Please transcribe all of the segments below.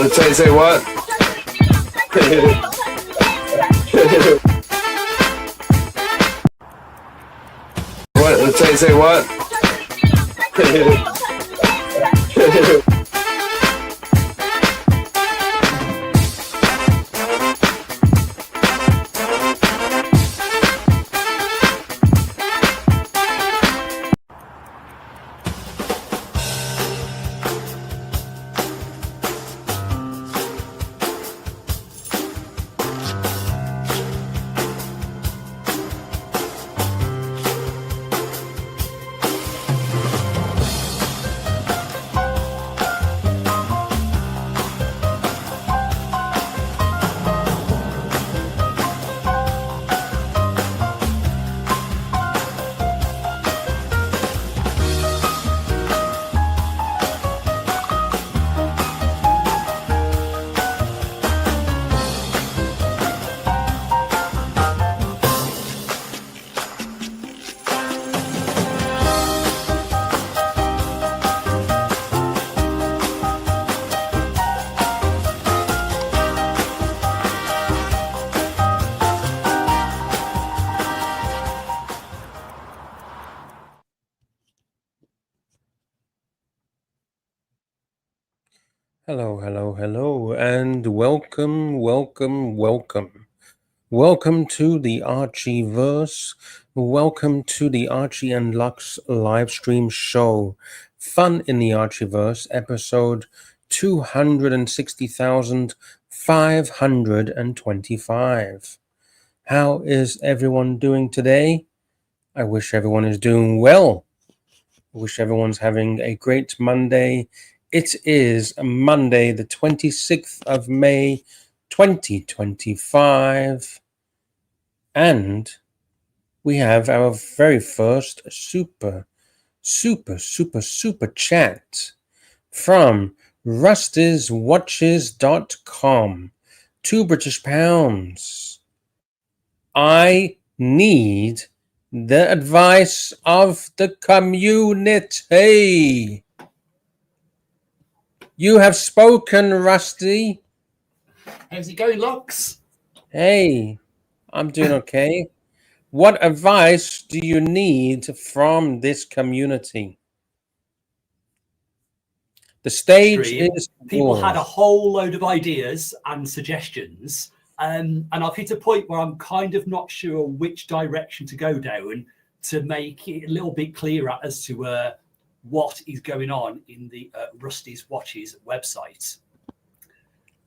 Say what? What? Say what? Hello, and welcome to the Archieverse. Welcome to the Archie and Lux livestream show. Fun in the Archieverse, episode 260,525. How is everyone doing today? I wish everyone is doing well. I wish everyone's having a great Monday. It is Monday, the 26th of May, 2025. And we have our very first super chat from rustyswatches.com. £2 British. I need the advice of the community. You have spoken, Rusty. How's it going, Lux? Hey, I'm doing okay. What advice do you need from this community? The stage is people yours. had a whole load of ideas and suggestions, and I've hit a point where I'm kind of not sure which direction to go down to make it a little bit clearer as to what is going on in the Rusty's Watches website.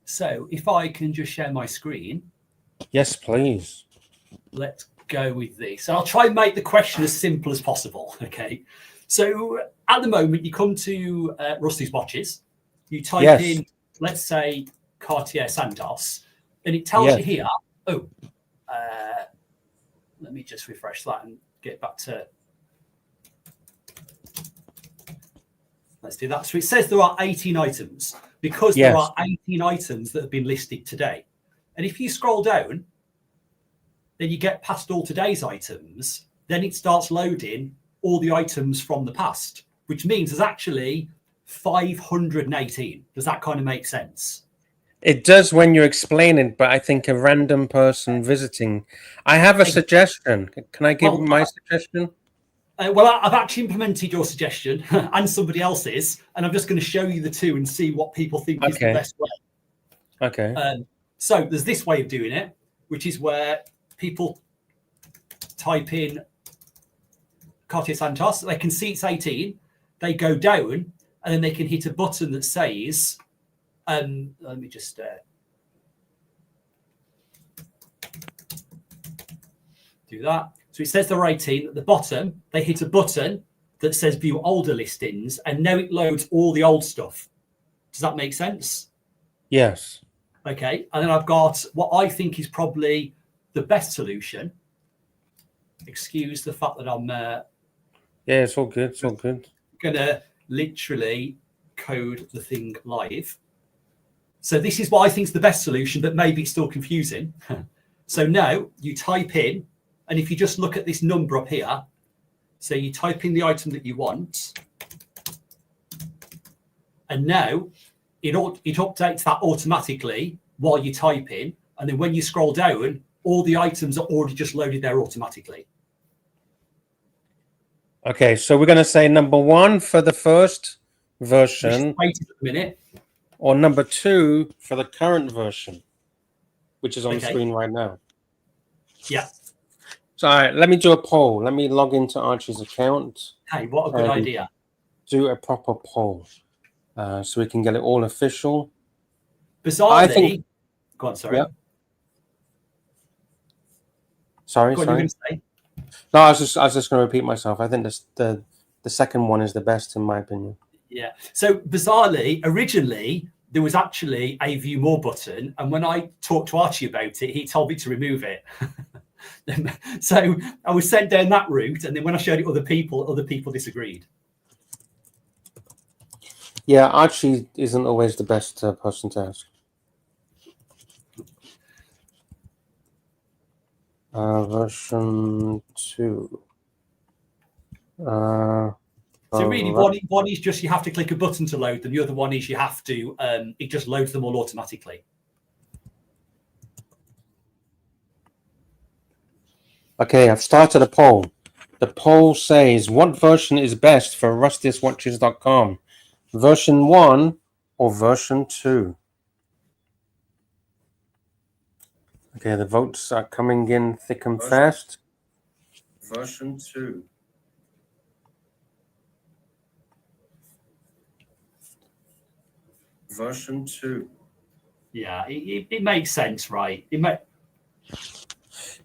So if I can just share my screen. Yes, please. Let's go with this. I'll try and make the question as simple as possible. Okay. So at the moment, you come to Rusty's Watches, you type in, let's say, Cartier Santos, and it tells you here, let me just refresh that and get back to, let's do that. So it says there are 18 items because there are 18 items that have been listed today. And if you scroll down, then you get past all today's items, then it starts loading all the items from the past, which means there's actually 518. Does that kind of make sense? It does when you explain it, but I think a random person visiting. I have a suggestion. Can I give my suggestion? Well, I've actually implemented your suggestion and somebody else's, and I'm just going to show you the two and see what people think is the best way. Okay. So there's this way of doing it, which is where people type in Cartier Santos. They can see it's 18. They go down, and then they can hit a button that says, let me just do that. So it says they're 18. At the bottom, they hit a button that says view older listings, and now it loads all the old stuff. Does that make sense? Yes. Okay. And then I've got what I think is probably the best solution. Excuse the fact that I'm... yeah, it's all good. It's all good. Going to literally code the thing live. So this is what I think is the best solution, but maybe it's still confusing. So now you type in, and if you just look at this number up here, so you type in the item that you want, and now it updates that automatically while you type in, and then when you scroll down, all the items are already just loaded there automatically. Okay, so we're going to say number 1 for the first version, Wait a minute, or number 2 for the current version, which is on the Okay. screen right now. Yeah. So, all right, let me do a poll. Let me log into Archie's account. Hey, what a good idea. Do a proper poll, so we can get it all official. Bizarrely, go on, sorry. Yeah. Sorry. Go on, you were going to say? No, I was just going to repeat myself. I think the second one is the best in my opinion. Yeah. So bizarrely, originally there was actually a view more button, and when I talked to Archie about it, he told me to remove it. So I was sent down that route, and then when I showed it to other people disagreed. Yeah, Archie isn't always the best person to ask. Version 2. So really, one is just you have to click a button to load them. The other one is you have to, it just loads them all automatically. Okay, I've started a poll. The poll says, what version is best for rustiestwatches.com? Version 1 or version 2? Okay, the votes are coming in thick and fast. Version 2. Version 2. Yeah, it makes sense, right?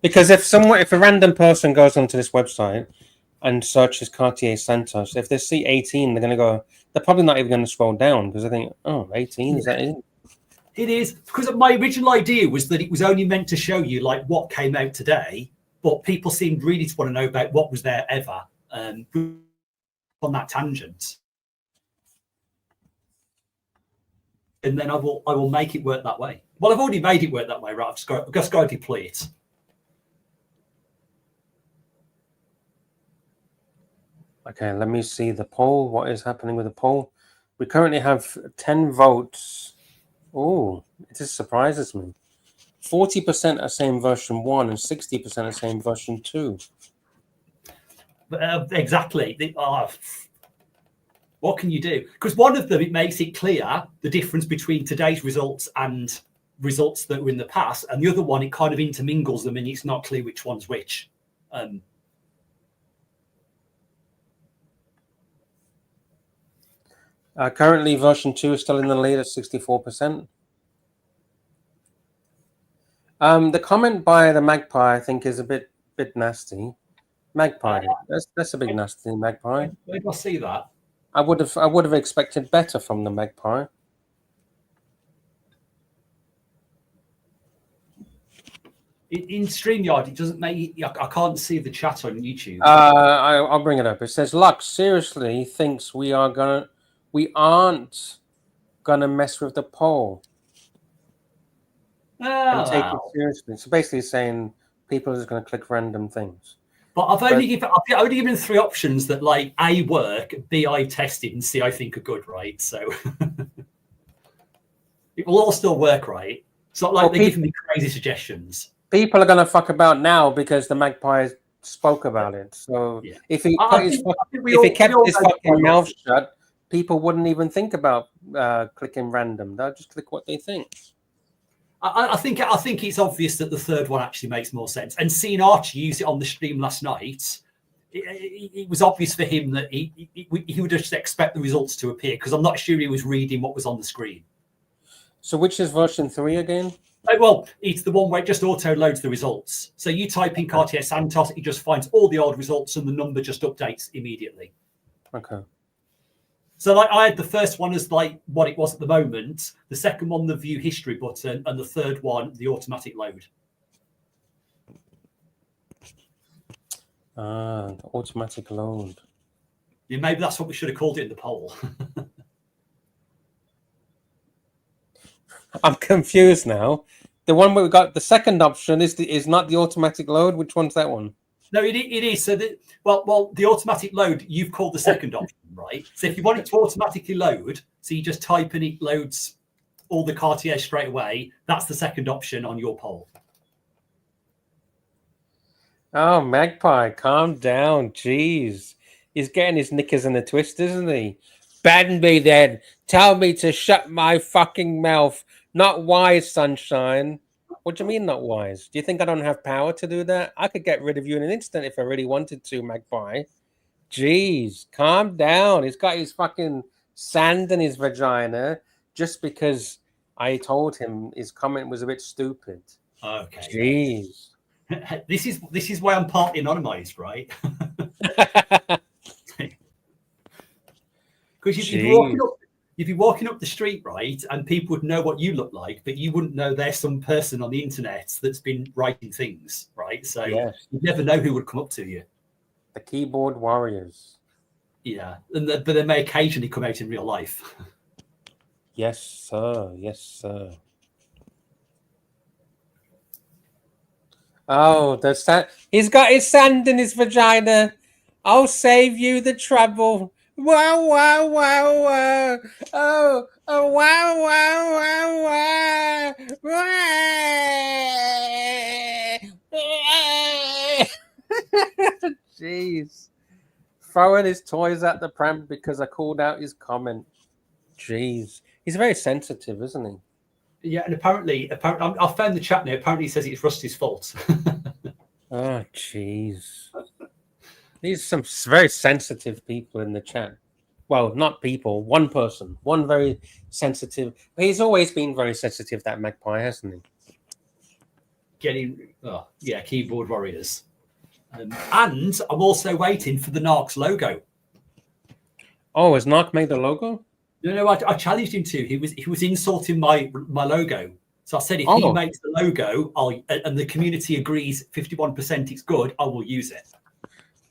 Because if a random person goes onto this website and searches Cartier Santos, if they see 18, they're going to go. They're probably not even going to scroll down because they think, "Oh, 18 is that it?" It is, because my original idea was that it was only meant to show you like what came out today, but people seemed really to want to know about what was there ever on that tangent. And then I will make it work that way. Well, I've already made it work that way, right? I've just got to deploy it. Okay, let me see the poll. What is happening with the poll? We currently have 10 votes. Oh, it just surprises me. 40% are saying version 1 and 60% are saying version 2. Exactly. What can you do? Because one of them, it makes it clear the difference between today's results and results that were in the past, and the other one, it kind of intermingles them and it's not clear which one's which. Currently, version 2 is still in the lead at 64%. The comment by the Magpie, I think, is a bit nasty. Magpie, that's a bit nasty, Magpie. Where do I see that? I would have expected better from the Magpie. In StreamYard, it doesn't make. I can't see the chat on YouTube. I'll bring it up. It says Lux seriously thinks we aren't gonna mess with the poll and take it seriously. So basically, saying people are just gonna click random things. But I've only given 3 options that like A, work, B, I tested, and C, I think are good, right? So it will all still work, right? It's not like they're giving me crazy suggestions. People are going to fuck about now because the Magpie spoke about it. So yeah. if he kept his fucking mouth shut, people wouldn't even think about clicking random. They'll just click what they think. I think it's obvious that the third one actually makes more sense. And seeing Archie use it on the stream last night, it was obvious for him that he would just expect the results to appear, because I'm not sure he was reading what was on the screen. So which is version 3 again? Well, it's the one where it just auto loads the results. So you type in Cartier Santos, it just finds all the old results and the number just updates immediately. Okay. So like I had the first one as like what it was at the moment, the second one, the view history button, and the third one, the automatic load. The automatic load. Yeah, maybe that's what we should have called it in the poll. I'm confused now. The one where we got the second option is not the automatic load. Which one's that one? No, it is. So well, the automatic load you've called the second option, right? So if you want it to automatically load, so you just type in, it loads all the Cartier straight away, that's the second option on your poll. Oh, Magpie, calm down. Jeez. He's getting his knickers in a twist, isn't he? Ban me then. Tell me to shut my fucking mouth. Not wise, sunshine. What do you mean not wise? Do you think I don't have power to do that? I could get rid of you in an instant if I really wanted to, Magpie. Jeez, calm down. He's got his fucking sand in his vagina just because I told him his comment was a bit stupid. Okay. Jeez. This is why I'm partly anonymized, right? Because you'd be walking up the street, right, and people would know what you look like, but you wouldn't know there's some person on the internet that's been writing things, right? So yes. you never know who would come up to you. The keyboard warriors. Yeah, but they may occasionally come out in real life. Yes, sir. Yes, sir. Oh, he's got his sand in his vagina. I'll save you the trouble. Wow, wow, wow, wow. Oh, wow, wow, wow, wow. Jeez. Throwing his toys at the pram because I called out his comment. Jeez. He's very sensitive, isn't he? Yeah, and apparently, I found the chat now. Apparently, he says it's Rusty's fault. Oh, jeez. These are some very sensitive people in the chat. Well, not people. One person. One very sensitive. He's always been very sensitive, that Magpie, hasn't he? Keyboard warriors. And I'm also waiting for the Narcs logo. Oh, has Narc made the logo? No, I challenged him to. He was insulting my logo. So I said, if he makes the logo, and the community agrees 51% it's good, I will use it.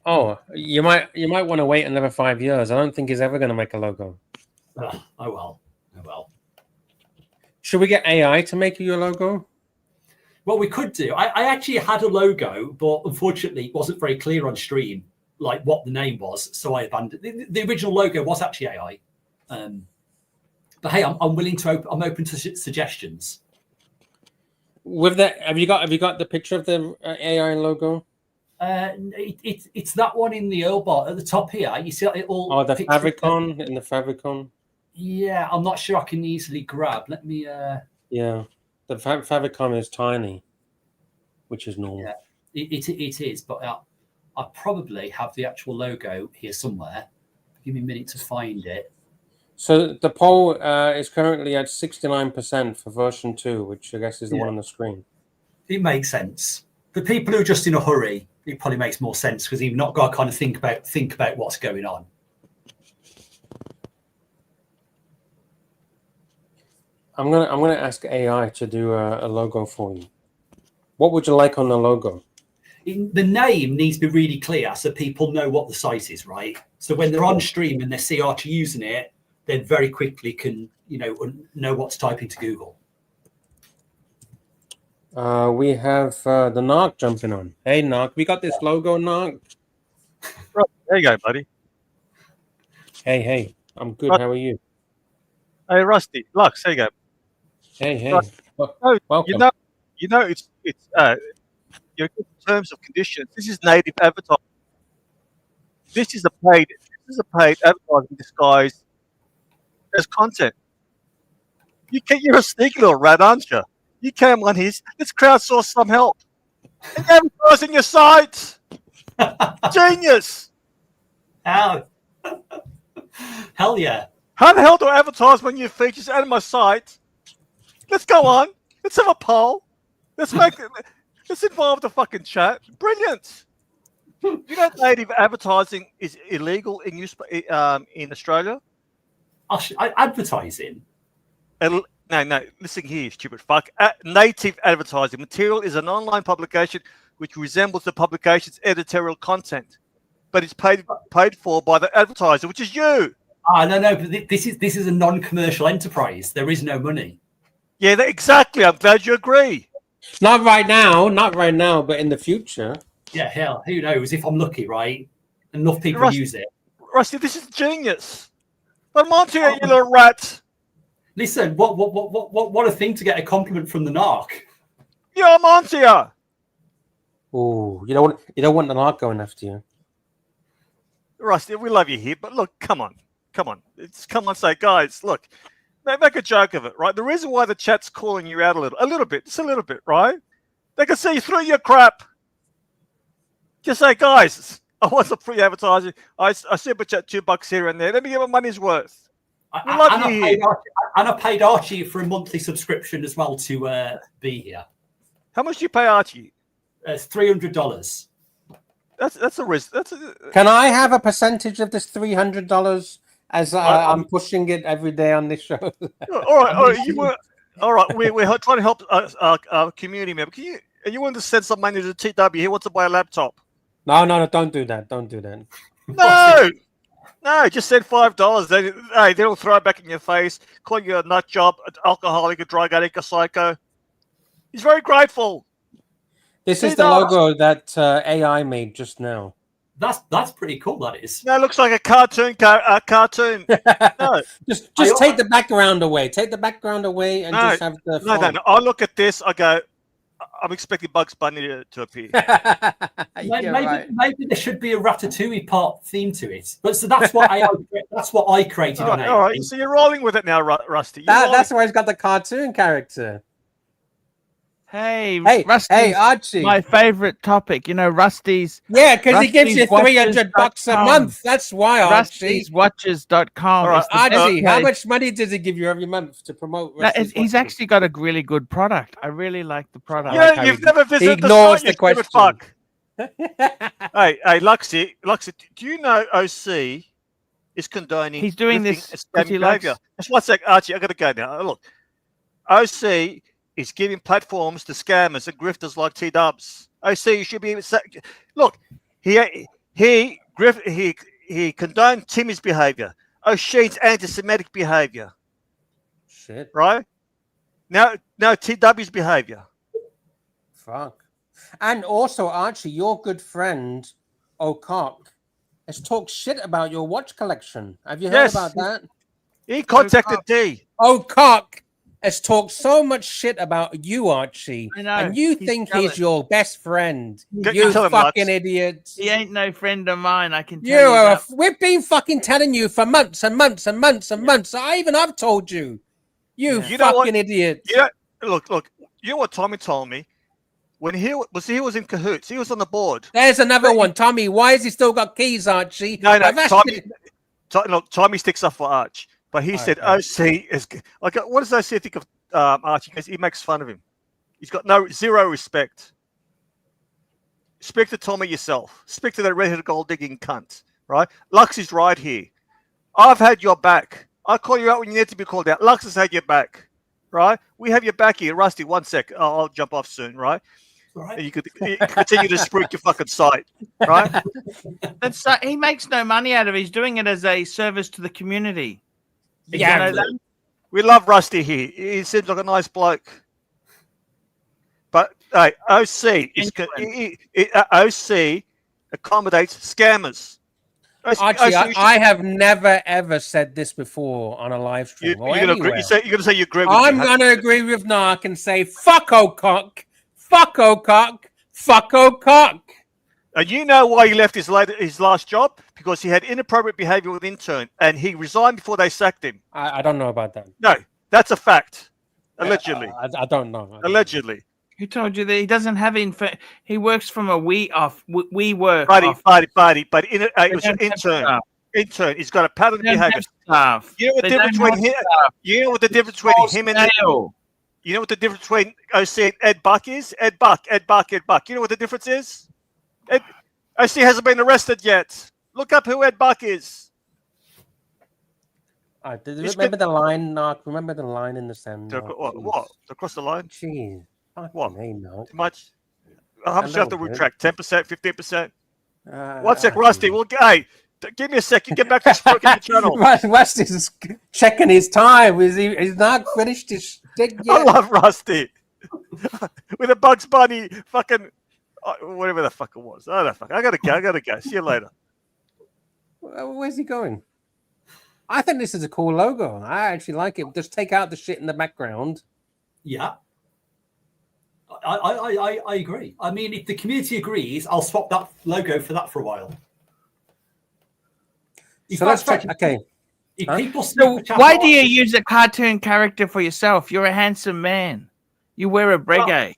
Oh, you might want to wait another 5 years. I don't think he's ever going to make a logo. Oh well. Should we get AI to make you a logo? Well, we could do. I actually had a logo, but unfortunately, it wasn't very clear on stream, like what the name was. So I abandoned it. The original logo was actually AI. But hey, I'm willing to. I'm open to suggestions. With that, have you got the picture of the AI logo? It's that one in the Earl bar at the top here. You see it all. Oh, the favicon in the favicon. Yeah, I'm not sure I can easily grab. Let me. Yeah, the favicon is tiny, which is normal. Yeah, it is, but I probably have the actual logo here somewhere. Give me a minute to find it. So the poll is currently at 69% for version 2, which I guess is the one on the screen. It makes sense. For people who are just in a hurry, it probably makes more sense because you've not got to kind of think about what's going on. I'm gonna ask AI to do a logo for you. What would you like on the logo? The name needs to be really clear so people know what the site is, right? So when they're on stream and they see Archie using it, they very quickly can, know what to type into Google. We have the Narc jumping on. Hey, Narc, we got this logo, Narc. Right, there you go, buddy. Hey, I'm good. How are you? Hey, Rusty, Lux, there you go. Hey. Right. Welcome. It's in terms of conditions. This is native advertising. This is a paid advertising disguised as content. You're a sneaky little rat, aren't you? You came on his. Let's crowdsource some help. And advertising your site. Genius. Hell yeah. How the hell do I advertise when you features out of my site? Let's go on. Let's have a poll. Let's involve the fucking chat. Brilliant. You know, native advertising is illegal in Australia. Advertising. No. Listen here, stupid fuck. Native advertising material is an online publication which resembles the publication's editorial content, but it's paid for by the advertiser, which is you. No. But this is a non-commercial enterprise. There is no money. Yeah, exactly. I'm glad you agree. Not right now, but in the future. Yeah, hell, who knows? If I'm lucky, right? Enough people use it. Rusty, this is genius. But I'm on to you, you little rat. Listen, what a thing to get a compliment from the narc. Yeah, I'm on to you. Oh, you don't want the narc going after you. Rusty, we love you here, but look, come on. Come on, say, guys, look, make a joke of it, right? The reason why the chat's calling you out a little bit, just a little bit, right? They can see through your crap. Just say, guys, I want some free advertising. I super chat $2 here and there. Let me get my money's worth. We love you here. And I paid Archie for a monthly subscription as well to be here. How much do you pay Archie? It's $300. That's a risk. Can I have a percentage of this $300 as I'm pushing it every day on this show? All right. We're trying to help our community member. You want to send some money to TW? He wants to buy a laptop. No, don't do that. Don't do that. No, just send $5. They don't throw it back in your face, call you a nut job, an alcoholic, a drug addict, a psycho. He's very grateful. This is the logo that AI made just now. That's pretty cool. That is. No, it looks like a cartoon. No, just take the background away. Take the background away and just have the. No. I look at this. I go. I'm expecting Bugs Bunny to appear. Maybe there should be a Ratatouille part theme to it. But so that's what I created on AI. All right. So you're rolling with it now, Rusty. That's why he's got the cartoon character. Hey, Archie. My favorite topic. You know, Rusty's. Yeah, because he gives you $300 a month. That's why, Archie. Rusty'sWatches.com. Right. Archie, how much money does he give you every month to promote? He's actually got a really good product. I really like the product. Yeah, you've never visited the question. Fuck. hey, Luxy, do you know OC is condoning? He's doing this behavior. Just 1 sec, Archie. I got to go now. Look, OC is giving platforms to scammers and grifters like T-Dubs. OC, you should be look. He condoned Timmy's behavior. O'Sheen's anti-Semitic behavior. Shit. Right? Now TW's behavior. Fuck. And also, Archie, your good friend O'Cock has talked shit about your watch collection. Have you heard about that? He contacted D. O'Cock has talked so much shit about you, Archie. I know. And you think he's your best friend. You fucking idiot. He ain't no friend of mine, I can tell you. We've been fucking telling you for months and months and months and months. I've told you. You fucking idiot. Yeah. Look. You know what Tommy told me? When he was in cahoots, he was on the board. There's another one. Tommy, why has he still got keys, Archie? No, Tommy sticks up for Arch. But he said OC is like, what does OC think of Archie? Because he makes fun of him. He's got zero respect. Speak to Tommy yourself. Speak to that redheaded gold digging cunt. Right? Lux is right here. I've had your back. I call you out when you need to be called out. Lux has had your back. Right? We have your back here. Rusty, 1 sec. I'll jump off soon, right? Right. You could continue to spruik your fucking site, right? And so he makes no money out of it. He's doing it as a service to the community. Yeah, you know that? We love Rusty here. He seems like a nice bloke. But hey, OC accommodates scammers. Archie, I have never ever said this before on a live stream. You're going to say you agree with me. I'm going to agree with Narc and say fuck O'Cock, fuck O'Cock, fuck O'Cock. And you know why he left his last job? Because he had inappropriate behavior with intern, and he resigned before they sacked him. I don't know about that. No, that's a fact. Allegedly. I don't know. Allegedly. Who told you that he doesn't have he works from a we work. Buddy, but it was an intern. Intern. He's got a pattern of behavior. Staff. You know what the difference between him? You know what the difference between him and you know what the difference between OC and Ed Buck is? Ed Buck. You know what the difference is? OC hasn't been arrested yet. Look up who Ed Buck is. Remember the line, Narc? Remember the line in the sand? What? Across the line? Jeez. What? Too much? How much do you have to retract? 10%, 15%? 1 sec, Rusty. Hey, give me a sec. You get back to the channel. Rusty's checking his time. He's not finished his stick yet. I love Rusty. With a Bugs Bunny fucking... whatever the fuck it was. Oh, the fuck. I gotta go. See you later. Where's he going? I think this is a cool logo. I actually like it. Just take out the shit in the background. Yeah. I agree. I mean, if the community agrees, I'll swap that logo for that for a while. So let's check. Okay. If people so why do you use a cartoon character for yourself? You're a handsome man. You wear a breguet.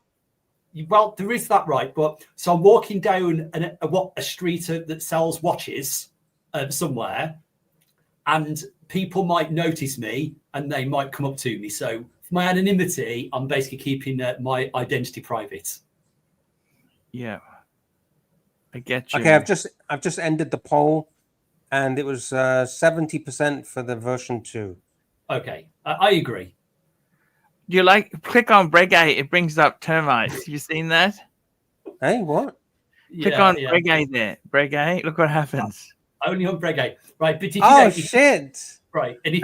Well, there is that, right? But so I'm walking down a street that sells watches somewhere, and people might notice me and they might come up to me. So for my anonymity, I'm basically keeping my identity private. Yeah, I get you. Okay, I've just ended the poll, and it was 70% for the version 2. Okay, I agree. Do you click on breguet? It brings up termites. You seen that? Hey, what? Click on breguet there. Breguet. Look what happens. Only on breguet, right? But did you know, shit! Right, and if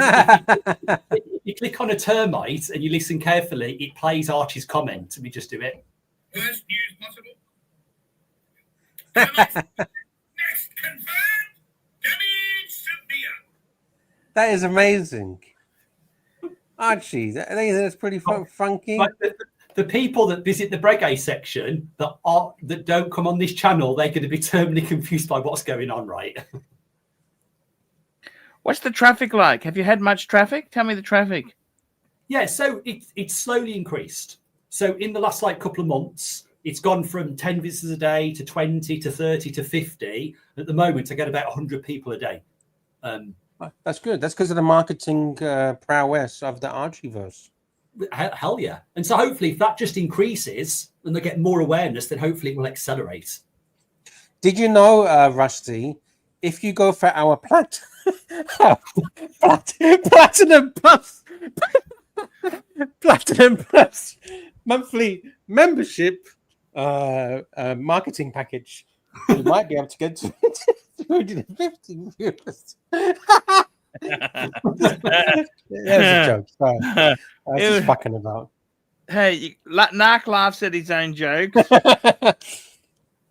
you click on a termite and you listen carefully, it plays Archie's comment. Let me just do it. Worst news possible. Next confirmed. Damage severe. That is amazing. Archie, that's pretty funky. But the people that visit the breguet section that don't come on this channel, they're going to be terminally confused by what's going on, right? What's the traffic like? Have you had much traffic? Tell me the traffic. Yeah, so it's slowly increased. So in the last couple of months, it's gone from 10 visitors a day to 20 to 30 to 50. At the moment, I get about 100 people a day. That's good. That's because of the marketing prowess of the Archieverse. Hell yeah. And so hopefully if that just increases and they get more awareness, then hopefully it will accelerate. Did you know, Rusty, if you go for our Platinum Plus monthly membership marketing package, you might be able to get to 250 viewers. That was a joke. Sorry. I was just fucking about. Hey, Narc laughs at his own jokes.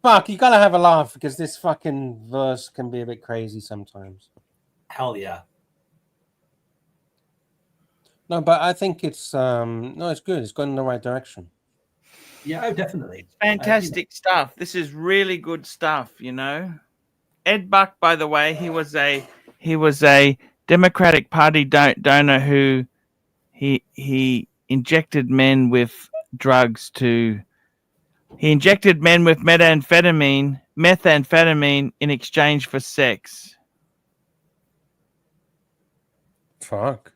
Fuck, you gotta have a laugh because this fucking verse can be a bit crazy sometimes. Hell yeah. No, but I think it's it's good. It's going in the right direction. Yeah, definitely. It's fantastic stuff. This is really good stuff, you know. Ed Buck, by the way, he was a Democratic Party donor who he injected men with drugs to. He injected men with methamphetamine in exchange for sex. Fuck.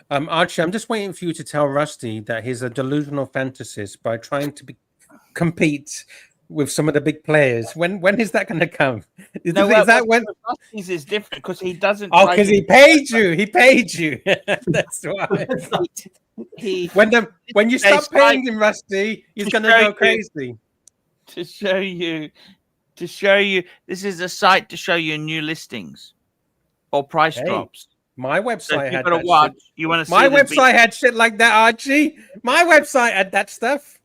Archie, I'm just waiting for you to tell Rusty that he's a delusional fantasist by trying to compete with some of the big players. When is that going to come? Is that when Rusty's is different because he doesn't. Oh, because he paid you. He paid you. That's why. When you stop paying him, Rusty, he's going to go crazy. To show you, this is a site to show you new listings or price drops. My website had that watch. You want to see my website had shit like that, Archie. My website had that stuff.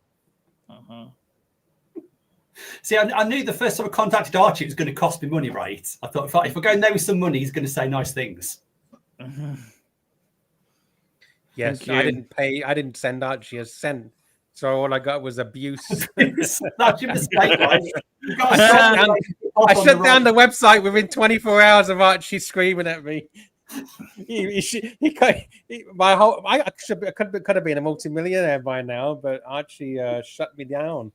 See, I knew the first time I contacted Archie, it was going to cost me money, right? I thought if I go in there with some money, he's going to say nice things. Yes, I didn't pay. I didn't send Archie a cent. So all I got was abuse. That's your mistake, right? I shut down the website within 24 hours of Archie screaming at me. I could have been a multimillionaire by now, but Archie shut me down.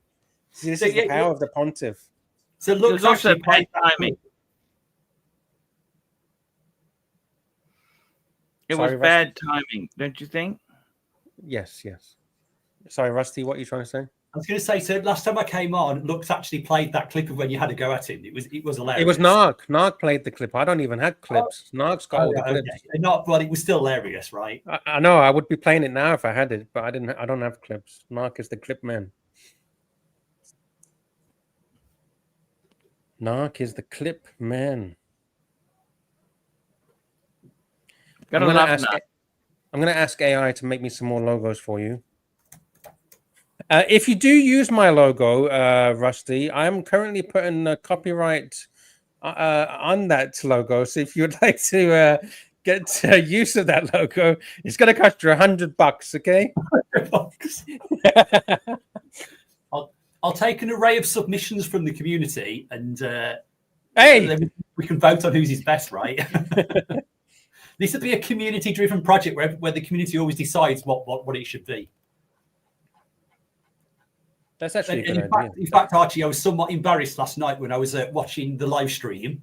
See, this is the power of the pontiff. So look, it's also bad timing. It was bad timing, don't you think? Yes. Sorry, Rusty, what are you trying to say? I was going to say, so last time I came on, Lux actually played that clip of when you had a go at him. It was hilarious. It was Narc. Narc played the clip. I don't even have clips. Narc's got all the clips. Okay. Not, but it was still hilarious, right? I know. I would be playing it now if I had it, but I didn't. I don't have clips. Narc is the clip man. Narc is the clip man. I'm going to ask AI to make me some more logos for you. If you do use my logo, Rusty, I am currently putting copyright on that logo. So if you'd like to get use of that logo. It's going to cost you $100, okay? I'll take an array of submissions from the community, and Hey, then we can vote on whose is best, right? This would be a community-driven project where the community always decides what it should be. that's actually And a good idea. in fact, Archie, I was somewhat embarrassed last night when I was watching the live stream.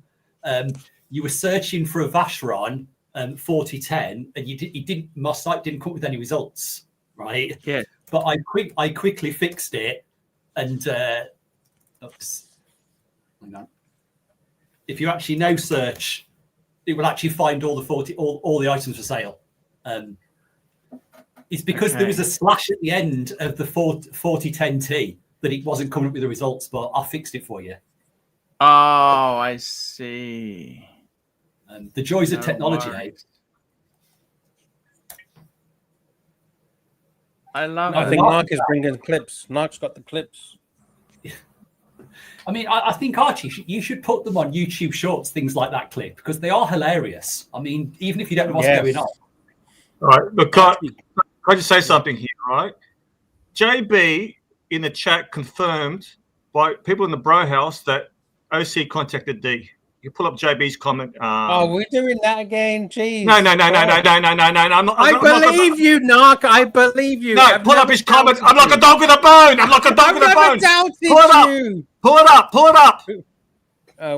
You were searching for a Vacheron 4010, and my site didn't come up with any results, right? Yeah. But I quickly fixed it, and oops, hang on. If you actually now search, it will actually find all the items for sale. It's because there was a slash at the end of the 4010T that it wasn't coming up with the results, but I fixed it for you. Oh, I see. The joys of No technology, worries. eh? I love I it. think Mark is bringing clips. Mark's got the clips. I mean, I think, Archie, you should put them on YouTube Shorts, things like that clip, because they are hilarious. I mean, even if you don't know what's going on. All right, look, can I just say something here, right? JB in the chat confirmed by people in the bro house that OC contacted D. You pull up JB's comment. Oh, we're doing that again. Jeez. No. I'm not, I believe you, Nark. I believe you. No, pull up his comment. I'm like a dog with a bone. I'm like a dog with a bone. Pull it up. You. Pull it up.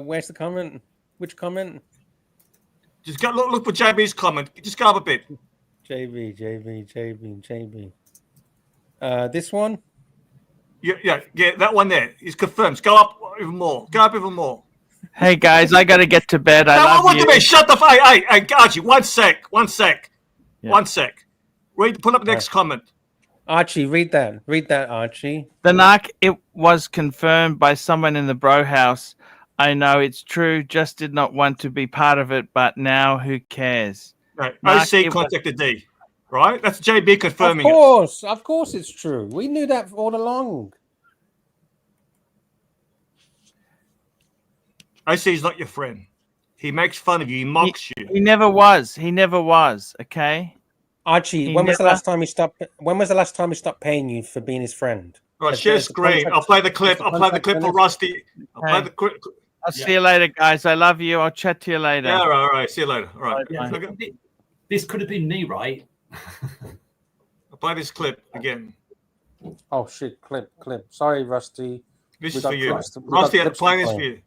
Where's the comment? Which comment? Just go look for JB's comment. Just go up a bit. JB. This one? Yeah, that one there. He's confirmed. Go up even more. Go up even more. Hey guys, I gotta get to bed. I love you. Shut the fuck. Hey, Archie, one sec. Pull up the next comment. Archie, read that. Read that, Archie. The narc, it was confirmed by someone in the bro house. I know it's true, just did not want to be part of it, but now who cares? Right. Narc, OC contacted D. Right? That's JB confirming Of course it's true. We knew that all along. OC is not your friend. He makes fun of you. He mocks you. He never was. He never was. Okay. Archie, when was the last time he stopped paying you for being his friend? Right, share screen. I'll play the clip. I'll play the clip for Rusty. I'll see you later, guys. I love you. I'll chat to you later. Yeah, all right. See you later. All right. This could have been me, right? I'll play this clip again. Oh shit! Clip. Sorry, Rusty. This is for you. Rusty, I'm playing this for you.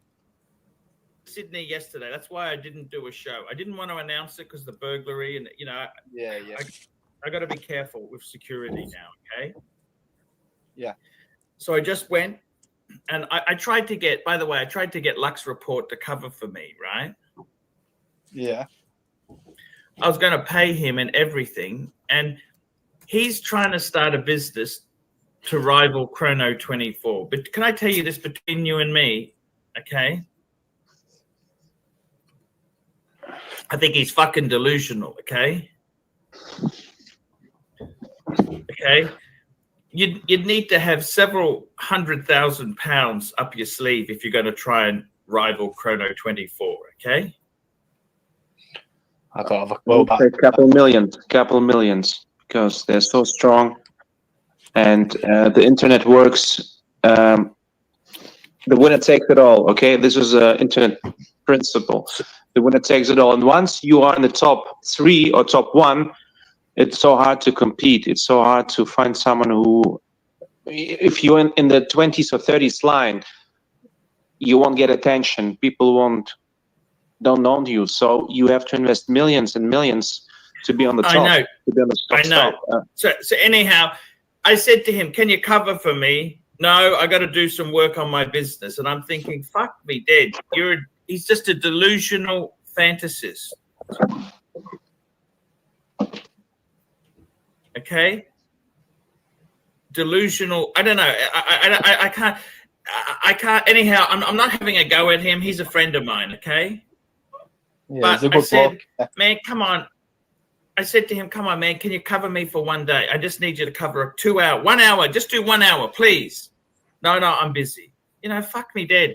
Sydney yesterday. That's why I didn't do a show. I didn't want to announce it because the burglary and I got to be careful with security now. Okay. Yeah. So I just went and I tried to get. By the way, I tried to get Lux Report to cover for me. Right. Yeah. I was going to pay him and everything, and he's trying to start a business to rival Chrono 24. But can I tell you this between you and me? Okay. I think he's fucking delusional, okay? Okay? You'd need to have several £100,000 up your sleeve if you're going to try and rival Chrono 24, okay? I thought a couple millions, because they're so strong, and the internet works. The winner takes it all, okay? This is an internet principle. The winner takes it all. And once you are in the top 3 or top 1, it's so hard to compete. It's so hard to find someone who, if you're in the 20s or 30s line, you won't get attention. People don't know you. So you have to invest millions and millions to be on the top. I know. To be on the top. I know. So anyhow, I said to him, can you cover for me? No, I got to do some work on my business. And I'm thinking, fuck me dead. He's just a delusional fantasist. Okay? Delusional. I don't know. I can't. Anyhow, I'm not having a go at him. He's a friend of mine, okay? Yeah, but I said, man, come on. I said to him, come on, man, can you cover me for one day? I just need you to cover a 2 hour, 1 hour. Just do 1 hour, please. No, I'm busy. Fuck me dead.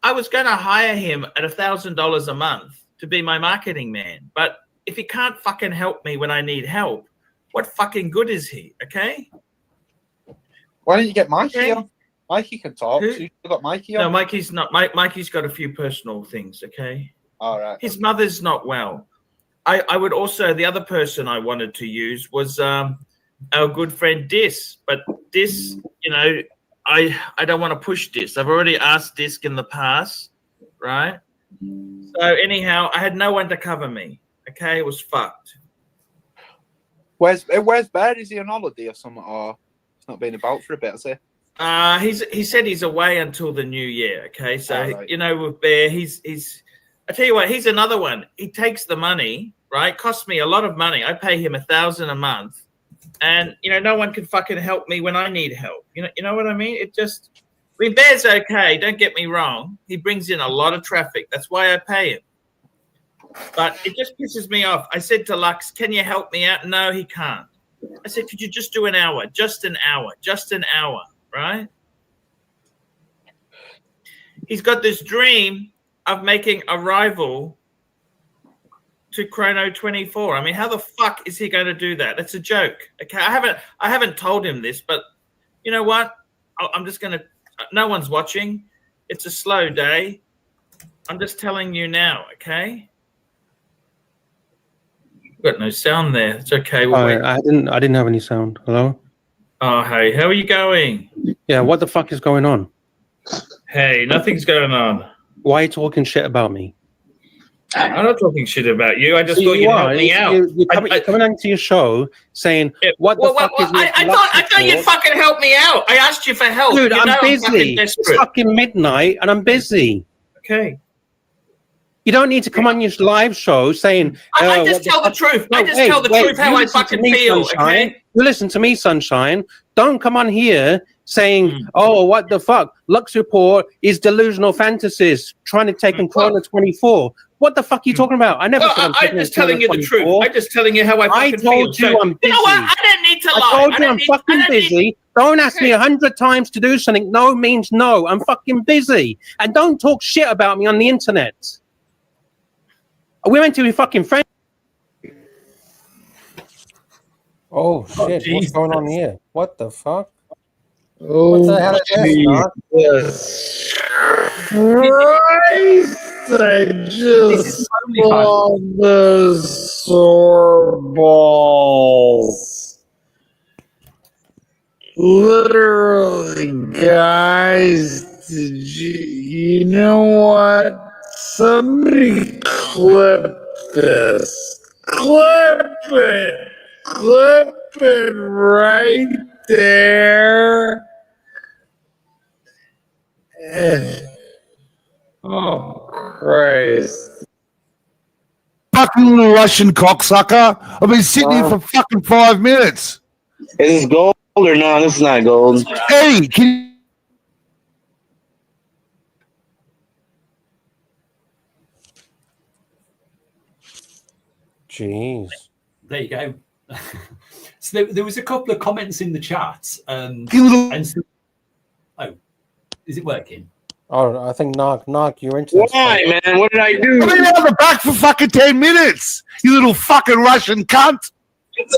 I was going to hire him at $1,000 a month to be my marketing man. But if he can't fucking help me when I need help, what fucking good is he? Okay. Why don't you get Mikey Okay. on? Mikey can talk. Who? So you've got Mikey on. No, Mikey's not. Mikey's got a few personal things. Okay. All right. His mother's not well. I would also, the other person I wanted to use was our good friend Dis, but Dis, you know, I don't want to push Dis. I've already asked Disc in the past, right? So anyhow, I had no one to cover me. Okay, it was fucked. Where's Bear? Is he on holiday or something? Or he's not been about for a bit, has he? He said he's away until the new year. Okay, so right. you know, with Bear, he's. I tell you what, he's another one. He takes the money, right? Costs me a lot of money. I pay him $1,000 a month, and you know, no one can fucking help me when I need help. You know what I mean? It just. I mean, Bear's okay. Don't get me wrong. He brings in a lot of traffic. That's why I pay him. But it just pisses me off. I said to Lux, "Can you help me out?" No, he can't. I said, "Could you just do an hour? Just an hour. Just an hour." Right? He's got this dream of making a rival to Chrono 24. I mean, how the fuck is he going to do that? That's a joke. Okay, I haven't told him this, but you know what? I'm just going to. No one's watching. It's a slow day. I'm just telling you now. Okay. Got no sound there. It's okay. We'll wait. I didn't have any sound. Hello? Oh, hey, how are you going? Yeah, what the fuck is going on? Hey, nothing's going on. Why are you talking shit about me? I'm not talking shit about you. I just So thought you'd help are. me out. You're coming onto your show saying, what the fuck is this? I thought you'd fucking help me out. I asked you for help. Dude, You know I'm busy. fucking It's fucking midnight and I'm busy. Okay. You don't need to come on your live show saying... I just tell the truth. No, I just tell the truth how I fucking feel, Sunshine. okay? You listen to me, Sunshine. Don't come on here saying, oh, what the fuck? Lux Report is delusional fantasies trying to take Chrono 24. What the fuck are you talking about? I never said I'm just telling you the truth. I'm just telling you how I fucking feel. I told you I'm busy. You know what? I don't need to lie. I told you I'm fucking busy. Don't ask me 100 times to do something. No means no. I'm fucking busy. And don't talk shit about me on the internet. We're meant to be fucking friends. Oh shit! What's going on here? What the fuck? Oh, what the hell is Jesus Christ! I just saw the sore balls. Literally, guys, you know what? Somebody clip this. Clip it. Clip it right there. Oh, Christ. Fucking Russian cocksucker. I've been sitting here for fucking 5 minutes. Is this gold or no? This is not gold. Hey, can Jeez. There you go. So there was a couple of comments in the chat. And so, oh, is it working? Oh, I think Knock, you're into this. Why, man? What did I do? I've been on the back for fucking 10 minutes, you little fucking Russian cunt.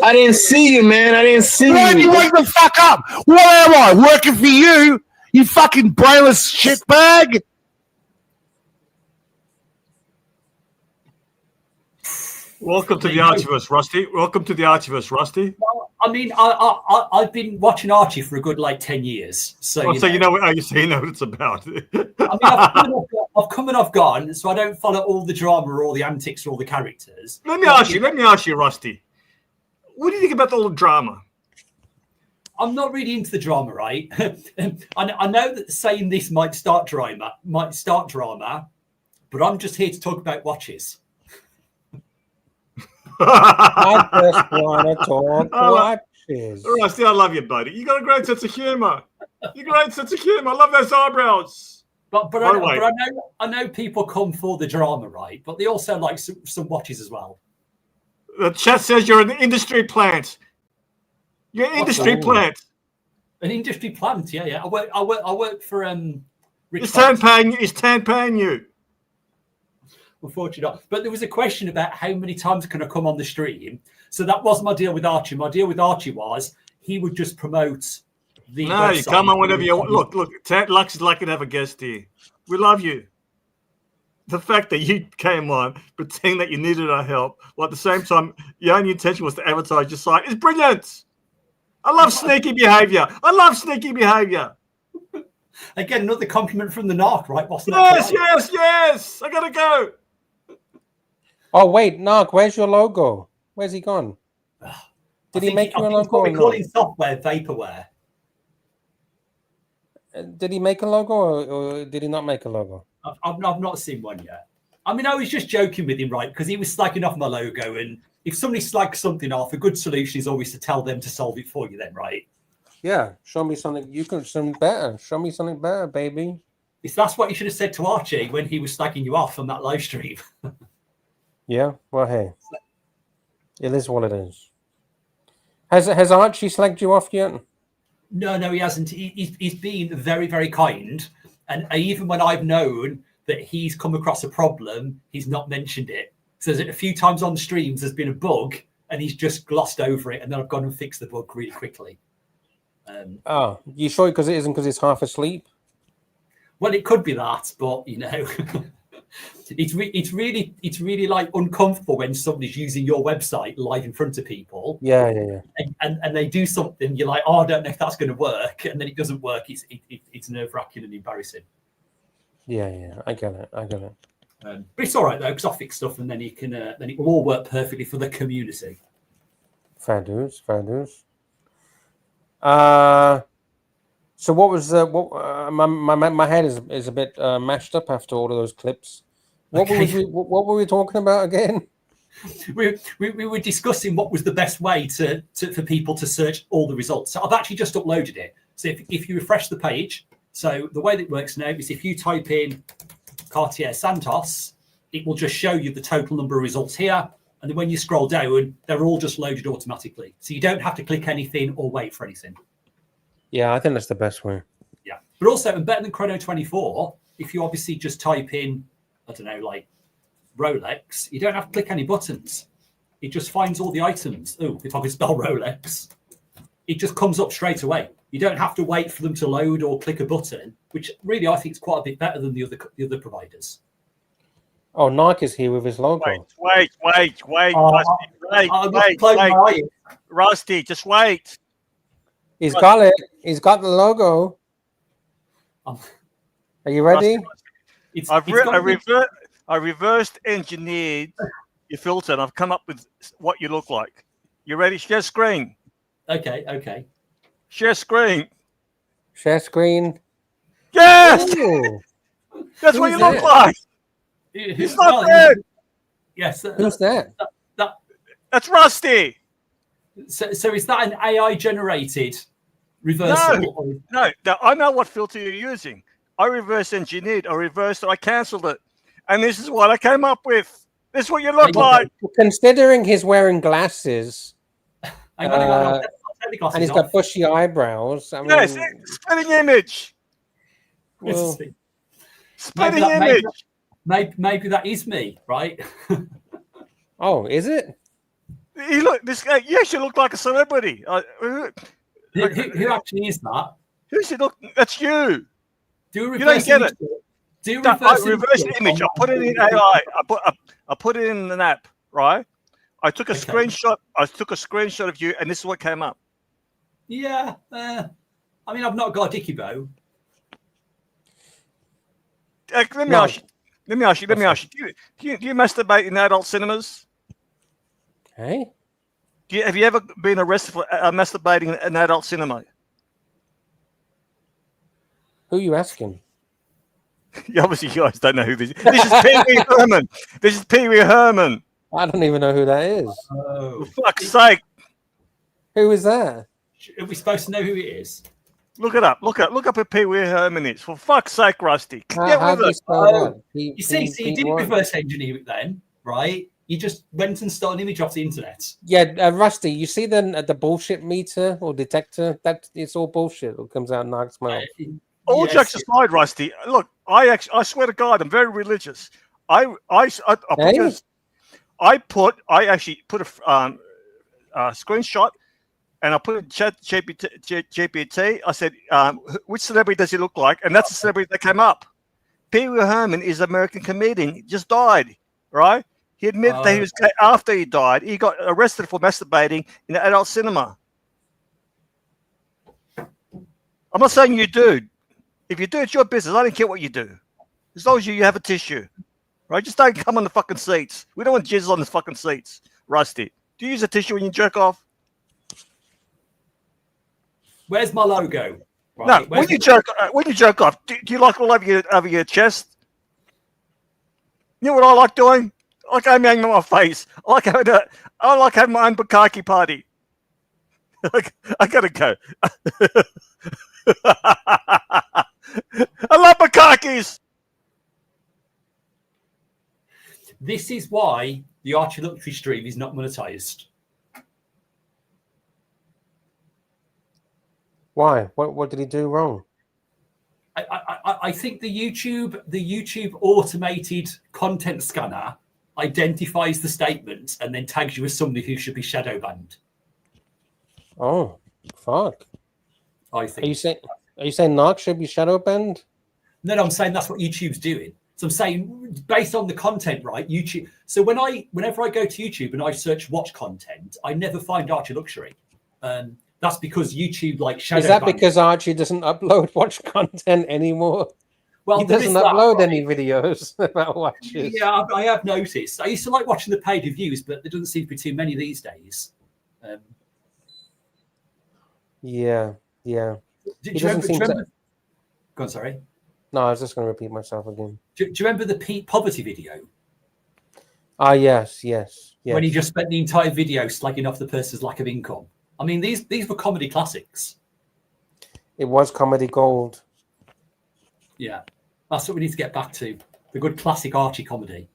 I didn't see you, man. I didn't see Why you. do you wake the fuck up? What am I? Working for you? You fucking brainless shitbag? Welcome to the Archieverse, Rusty. Welcome to the Archieverse, Rusty. Well, I mean, I've been watching Archie for a good 10 years. So you know what it's about. I mean, I've come and I've gone, so I don't follow all the drama or all the antics or all the characters. Let me ask you, Rusty. What do you think about all the drama? I'm not really into the drama, right? I know that saying this might start drama, but I'm just here to talk about watches. I just want to talk watches. Rusty, I love you, buddy. You got a great sense of humor. I love those eyebrows. But I know people come for the drama, right? But they also like some watches as well. The chat says you're an industry plant. You're an industry plant. An industry plant, yeah. I work for Is Tan paying you? Unfortunately not. But there was a question about how many times can I come on the stream. So that was my deal with Archie. My deal with Archie was he would just promote the No, website. you come on whenever you want. Look, Lux is lucky to have a guest here. We love you. The fact that you came on, pretending that you needed our help, while at the same time your only intention was to advertise your site, is brilliant. I love sneaky behaviour. Again, another compliment from the Narc, right? Wasn't Yes, that yes. I gotta go. Oh wait, Narc, where's your logo? Where's he gone? Did he make you a logo? What Or we call not? in software vaporware. Did he make a logo or did he not make a logo? I've not seen one yet. I mean, I was just joking with him, right? Because he was slagging off my logo, and if somebody slags something off, a good solution is always to tell them to solve it for you. Then, right? Yeah, show me something. You can something better. Show me something better, baby. That's what you should have said to Archie when he was slagging you off on that live stream. Yeah. Well, hey, it is what it is. Has Archie slagged you off yet? No, he hasn't. He's been very, very kind. And even when I've known that he's come across a problem, he's not mentioned it. So there's a few times on streams there's been a bug and he's just glossed over it, and then I've gone and fixed the bug really quickly. Oh, you sure? Because it isn't because it's half asleep? Well, it could be that, but you know, it's really like uncomfortable when somebody's using your website live in front of people. Yeah. And they do something, you're like, oh, I don't know if that's going to work, and then it doesn't work. It's nerve-wracking and embarrassing. Yeah. I get it. But it's all right though, because I fix stuff, and then it will all work perfectly for the community. Fair dues. So what was my head is a bit mashed up after all of those clips. What were we talking about again? We were discussing what was the best way for people to search all the results. So I've actually just uploaded it. So if you refresh the page, so the way that it works now is if you type in Cartier Santos, it will just show you the total number of results here. And then when you scroll down, they're all just loaded automatically. So you don't have to click anything or wait for anything. Yeah, I think that's the best way. Yeah. But also, and better than Chrono 24, if you obviously just type in, I don't know, like Rolex, you don't have to click any buttons. It just finds all the items. Oh, if I could spell Rolex, it just comes up straight away. You don't have to wait for them to load or click a button, which really I think is quite a bit better than the other providers. Oh, Nike is here with his logo. Wait. Rusty, just wait. He's got it. He's got the logo. Are you ready? I reversed engineered your filter, and I've come up with what you look like. You ready? Share screen. Okay. Share screen. Share screen. Yes! Ooh. That's what you look like. It's not dead. Yes. Who's that? That's Rusty. So is that an AI generated reversal? No, I know what filter you're using. I reverse engineered. I cancelled it. And this is what I came up with. This is what you look like. Considering he's wearing glasses. And he's got bushy eyebrows. I mean, yes, splitting image. Well, splitting image. Maybe that is me, right? Oh, is it? This guy. You actually look like a celebrity. Who actually is that? Who should look? That's you. You don't get it. Do you reverse image? I put it in AI. I put it in an app, right? I took a screenshot. I took a screenshot of you, and this is what came up. Yeah. I mean, I've not got a dicky bow. Let me ask you. Do you masturbate in adult cinemas? Hey. Have you ever been arrested for masturbating in an adult cinema? Who are you asking? Obviously, you guys don't know who this is. This is Pee Wee Herman. This is Pee Wee Herman. I don't even know who that is. Oh, for fuck's sake! Who is that? Are we supposed to know who it is? Look it up. Look up who Pee Wee Herman is. For fuck's sake, Rusty. How do you spell that? You see, so you didn't reverse engineer it then, right? You just went and stole an image off the internet. Yeah, Rusty, you see the bullshit meter or detector? That it's all bullshit. It comes out Narc's mouth. All jokes aside, Rusty. Look, I swear to God, I'm very religious. I actually put a screenshot, and I put in chat GPT. I said, which celebrity does he look like? And that's the celebrity that came up. Pee Wee Herman is an American comedian. He just died, right? He admitted that he was gay after he died. He got arrested for masturbating in an adult cinema. I'm not saying you do. If you do, it's your business. I don't care what you do. As long as you have a tissue, right? Just don't come on the fucking seats. We don't want jizz on the fucking seats. Rusty, do you use a tissue when you jerk off? Where's my logo? Right, no, when you jerk off, do you like all over your chest? You know what I like doing? I like having on my face. I like having my own bukkake party. I gotta go. I love bukkakes. This is why the Archie Luxury stream is not monetized. Why? What did he do wrong? I think the YouTube automated content scanner identifies the statements and then tags you as somebody who should be shadow banned. Oh, fuck! I think. Are you saying Narc should be shadow banned? No, I'm saying that's what YouTube's doing. So I'm saying based on the content, right? YouTube. So whenever I go to YouTube and I search watch content, I never find Archie Luxury. That's because YouTube shadow. Is that because Archie doesn't upload watch content anymore? Well, he doesn't upload any videos about watches. Yeah, I have noticed. I used to like watching the paid reviews, but there doesn't seem to be too many these days. Yeah. Do you remember? Go on, sorry. No, I was just going to repeat myself again. Do you remember the Pete Poverty video? Ah, yes. When he just spent the entire video slagging off the person's lack of income. I mean, these were comedy classics. It was comedy gold. Yeah, that's what we need to get back to. The good classic Archie comedy.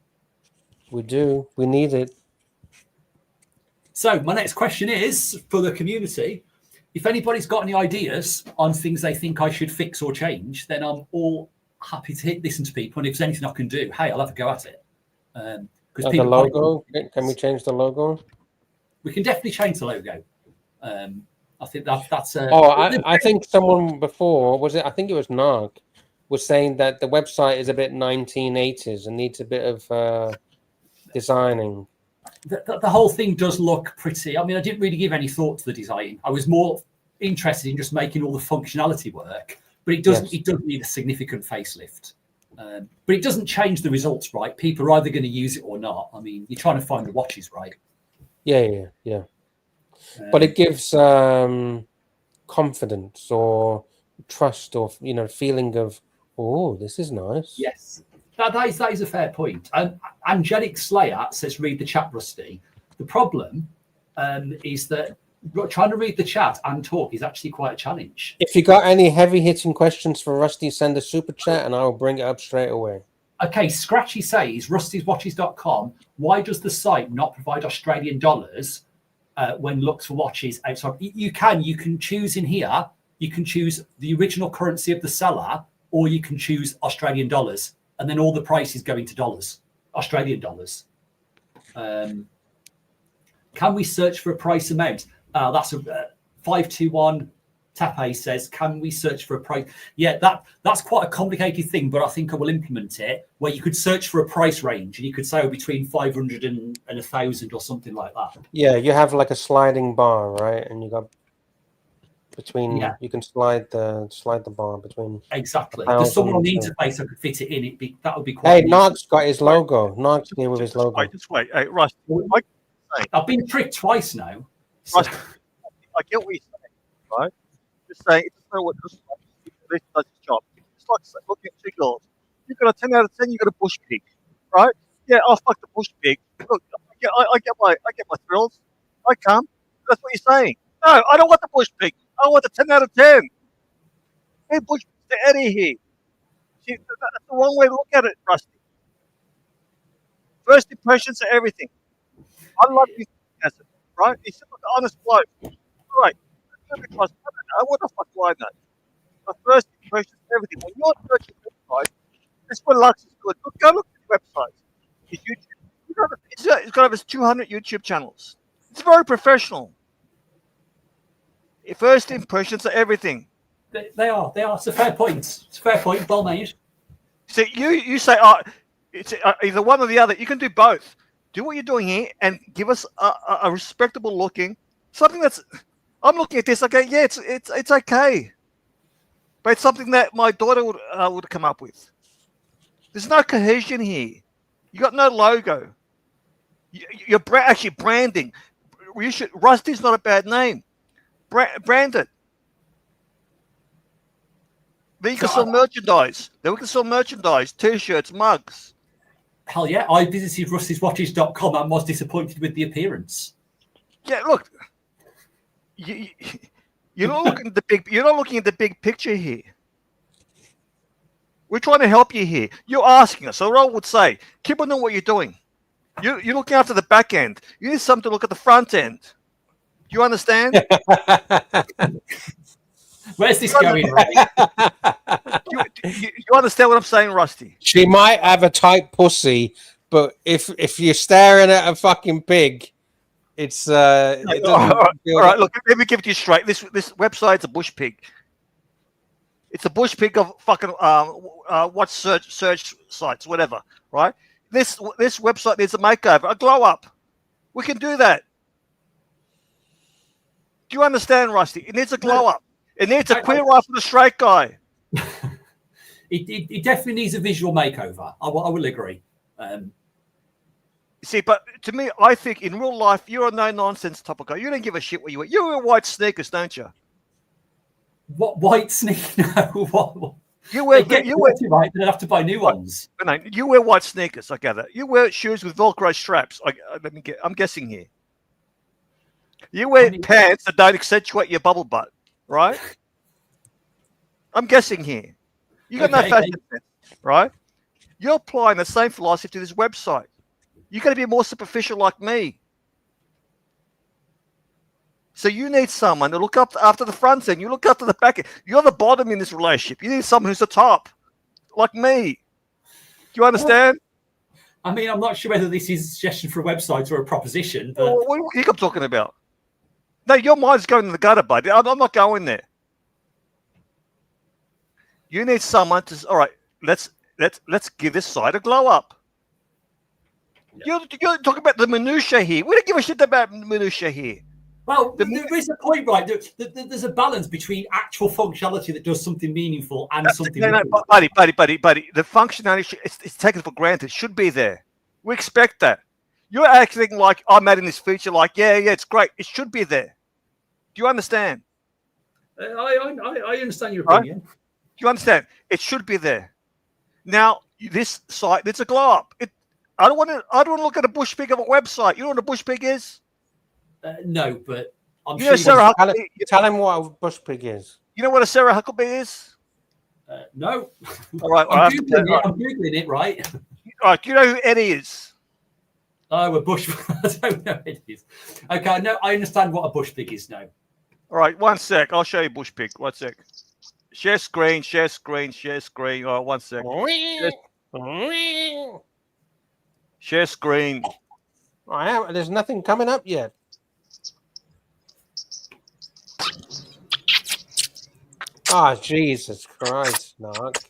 We do. We need it. So my next question is for the community. If anybody's got any ideas on things they think I should fix or change, then I'm all happy to listen to people. And if there's anything I can do, hey, I'll have a go at it. Because the logo, can we change the logo? We can definitely change the logo. I think that's. I think someone before was it? I think it was Narc was saying that the website is a bit 1980s and needs a bit of designing. The whole thing does look pretty. I mean, I didn't really give any thought to the design. I was more interested in just making all the functionality work. But it doesn't. It does need a significant facelift. But it doesn't change the results, right? People are either going to use it or not. I mean, you're trying to find the watches, right? Yeah. But it gives confidence or trust or feeling of, oh, this is nice. Yes, that is a fair point. Angelic Slayer says, "Read the chat, Rusty." The problem is that trying to read the chat and talk is actually quite a challenge. If you got any heavy hitting questions for Rusty, send a super chat and I will bring it up straight away. Okay, Scratchy says, rustyswatches.com. Why does the site not provide Australian dollars when looks for watches outside? You can choose in here. You can choose the original currency of the seller, or you can choose Australian dollars, and then all the prices go into dollars, Australian dollars. Can we search for a price amount? That's a 521. Tape says, can we search for a price? Yeah, that's quite a complicated thing, but I think I will implement it where you could search for a price range and you could say between 500 and 1,000 or something like that. Yeah, you have like a sliding bar, right? And you got between. Yeah. You can slide the bar between. Exactly. There's someone on the interface that could fit it in. That would be quite. Hey, Narc's got his logo. Narc's here with his logo. Just wait. Hey, Russ. I've been tricked twice now. So. Russ, I get what you're saying, right? Just saying, it doesn't know what this does its job. It's like looking at two girls. You've got a 10 out of 10. You've got a bush pig, right? Yeah, I'll fuck the bush pig. Look, I get my thrills. I come. That's what you're saying. No, I don't want the bush pig. I want the 10 out of 10. Hey, bush pigs, they're out of here. See, that's the wrong way to look at it, Rusty. First impressions are everything. I love you, right? He's an honest bloke, right? I what the fuck do I know? My first impression is everything. When you're searching websites, this is what Lux is good. Go look at the websites. His YouTube, he's got over 200 YouTube channels. It's very professional. First impressions are everything. They are. It's a fair point. It's a fair point. Well made. So you say, it's either one or the other. You can do both. Do what you're doing here and give us a respectable looking something that's. I'm looking at this. Okay, yeah, it's okay, but it's something that my daughter would come up with. There's no cohesion here. You got no logo. You're actually branding. Rusty's not a bad name. Brand it. Then you can sell merchandise. Then we can sell merchandise, t-shirts, mugs. Hell yeah! I visited rustyswatches.com and was disappointed with the appearance. Yeah, look. You're not looking at the big. You're not looking at the big picture here. We're trying to help you here. You're asking us. So what I would say, keep on doing what you're doing. You're looking after the back end. You need something to look at the front end. Do you understand? Where's this going, Ray? you understand what I'm saying, Rusty? She might have a tight pussy, but if you're staring at a fucking pig, it's it all right, look, let me give it to you straight. This website's a bush pig. It's a bush pig of fucking what search sites, whatever, right? This website needs a makeover, a glow up. We can do that. Do you understand, Rusty? It needs a glow up. It needs a queer eye for the straight guy. It definitely needs a visual makeover. I will agree. See, but to me, I think in real life, you're a no-nonsense type of guy. You don't give a shit what you wear. You wear white sneakers, don't you? What white sneakers? No, what? You wear right. Then I have to buy new ones. No, you wear white sneakers. I gather. You wear shoes with Velcro straps. I'm guessing here. You wear pants that don't accentuate your bubble butt, right? I'm guessing here. You got no fashion sense, right? You're applying the same philosophy to this website. You're going to be more superficial like me. So you need someone to look up after the front end. You look after the back end. You're the bottom in this relationship. You need someone who's the top, like me. Do you understand? I mean, I'm not sure whether this is a suggestion for a website or a proposition. But... What do you think I'm talking about? No, your mind's going in the gutter, buddy. I'm not going there. You need someone to. All right, let's give this site a glow up. Yeah. You're talking about the minutiae here. We don't give a shit about minutiae here. Well, there is a point, right? There's a balance between actual functionality that does something meaningful and something. No, buddy. The functionality it's taken for granted. It should be there. We expect that. You're acting like I'm adding this feature. Like, yeah, it's great. It should be there. Do you understand? I understand your opinion. Right? Do you understand? It should be there. Now, this site, it's a glow up. I don't want to look at a bush pig of a website. You know what a bush pig is? No, but I'm sure. Sarah tell him what a bush pig is. You know what a Sarah Huckabee is? No. All right. I'm Googling it, right? All right. Do you know who Eddie is? Oh, a bush. I don't know who it is. Okay, no, I understand what a bush pig is now. All right, one sec. I'll show you bush pig. 1 sec. Share screen. Oh, 1 sec. Share screen. There's nothing coming up yet. Oh, Jesus Christ, Narc.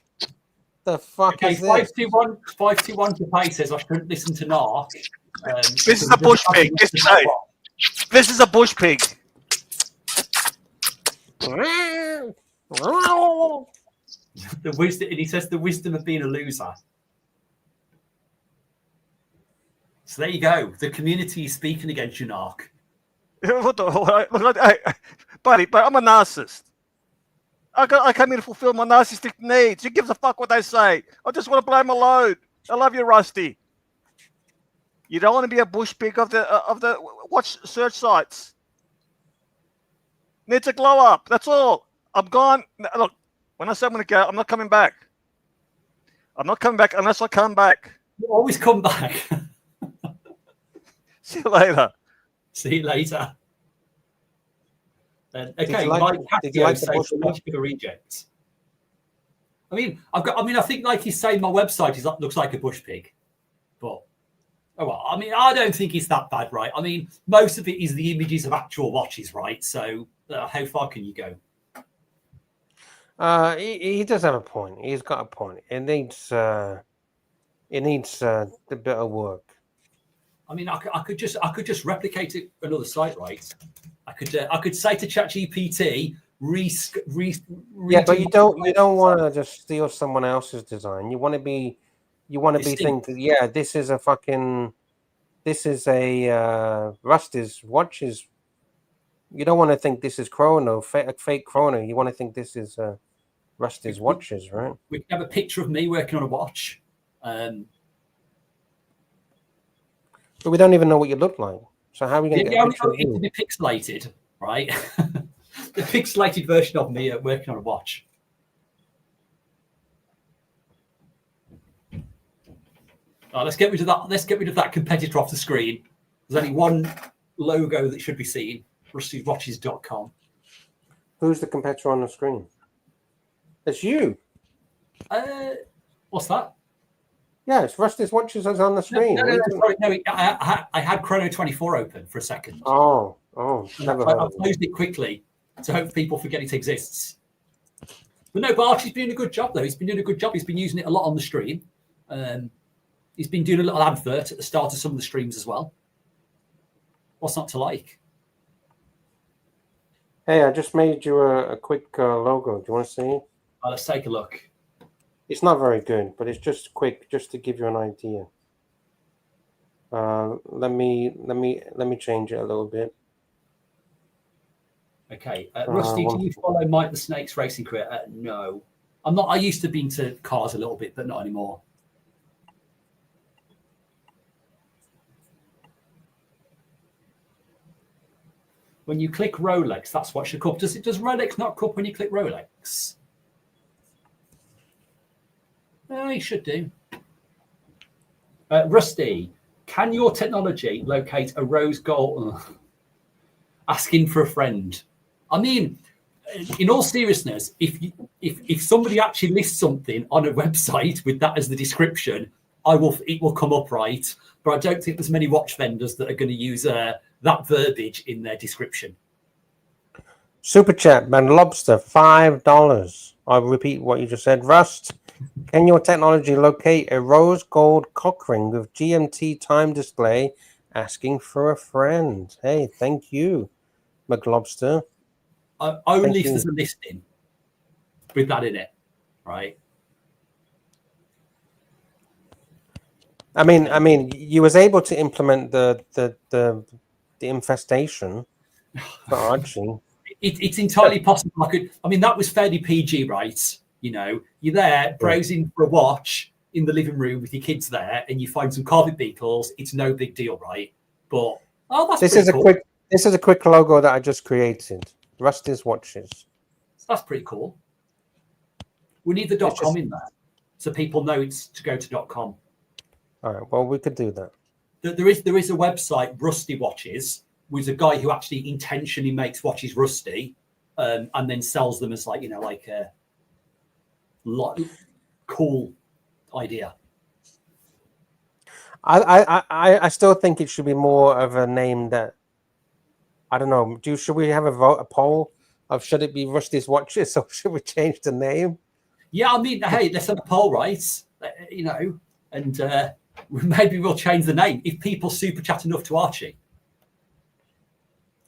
The fuck is this? 521 to pay says I shouldn't listen to Narc. This is a bush pig. This is a bush pig. The wisdom, and he says the wisdom of being a loser. So there you go. The community is speaking against you, Narc. Buddy, I'm a narcissist. I come here to fulfill my narcissistic needs. Who gives a fuck what they say? I just want to blow my load. I love you, Rusty. You don't want to be a bush pig of the watch search sites. Needs a glow up. That's all. I'm gone. Look, when I say I'm going to go, I'm not coming back. I'm not coming back unless I come back. You always come back. See you later. See you later. Okay, did you like the bush pig a reject? I mean, I think like he's saying, my website looks like a bush pig, but Oh, well, I mean, I don't think it's that bad, right? I mean, most of it is the images of actual watches, right? So how far can you go? He does have a point. He's got a point. It needs a bit of work. I mean, I could just replicate it another site, right? I could say to ChatGPT, yeah, but you don't want to just steal someone else's design. You want to be thinking, yeah, this is a Rusty's watches. You don't want to think this is chrono, fake chrono. You want to think this is Rusty's watches, right? We can have a picture of me working on a watch. But we don't even know what you look like. So how are we going to get a picture of it to be pixelated, right? The pixelated version of me working on a watch. Let's get rid of that. Let's get rid of that competitor off the screen. There's only one logo that should be seen: rustywatches.com. Who's the competitor on the screen? It's you. What's that? Yeah, it's Rusty's Watches that's on the screen. No, I had Chrono 24 open for a second. Oh, never heard I closed it quickly to hope people forget it exists. But no, Archie's been doing a good job, though. He's been doing a good job. He's been using it a lot on the stream. He's been doing a little advert at the start of some of the streams as well. What's not to like? Hey, I just made you a quick logo. Do you want to see? Let's take a look. It's not very good, but it's just quick, just to give you an idea. Let me change it a little bit. Okay, Rusty, do you follow Mike the Snake's racing career? No, I'm not. I used to be into cars a little bit, but not anymore. When you click Rolex, that's what should come up. Does Rolex not come up when you click Rolex? No, it should do. Rusty, can your technology locate a rose gold? Asking for a friend. I mean, in all seriousness, if somebody actually lists something on a website with that as the description, it will come up, right? But I don't think there's many watch vendors that are going to use that verbiage in their description. Super chat, man. Lobster, $5. I'll repeat what you just said. Rust, can your technology locate a rose gold cock ring with GMT time display? Asking for a friend. Hey, thank you, McLobster. Only if there's a listing with that in it, right? I mean, you was able to implement the infestation for Archie. It's entirely possible. I mean, that was fairly PG, right? You know, you're there browsing for a watch in the living room with your kids there, and you find some carpet beetles. It's no big deal, right? But this is a quick logo that I just created. Rusty's Watches. That's pretty cool. We need the .com in there so people know it's to go to .com. All right. Well, we could do that. There is a website, Rusty Watches, with a guy who actually intentionally makes watches rusty, and then sells them as like a cool idea. I still think it should be more of a name that, I don't know. Should we have a poll of should it be Rusty's Watches or should we change the name? Yeah, I mean, hey, let's have a poll, right? You know, and maybe we'll change the name if people super chat enough to Archie.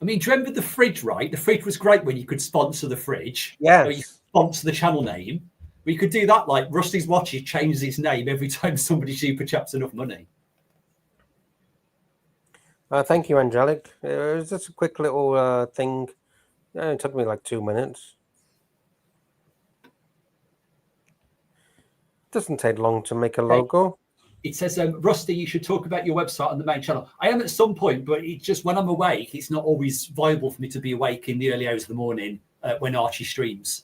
I mean, do you remember the fridge, right? The fridge was great when you could sponsor the fridge. Yeah. You sponsor the channel name. We could do that, like Rusty's Watches changes its name every time somebody super chats enough money. Thank you, Angelic. It was just a quick little thing. It took me like 2 minutes. Doesn't take long to make a logo. It says, Rusty, you should talk about your website on the main channel. I am at some point, but it's just when I'm awake, it's not always viable for me to be awake in the early hours of the morning when Archie streams,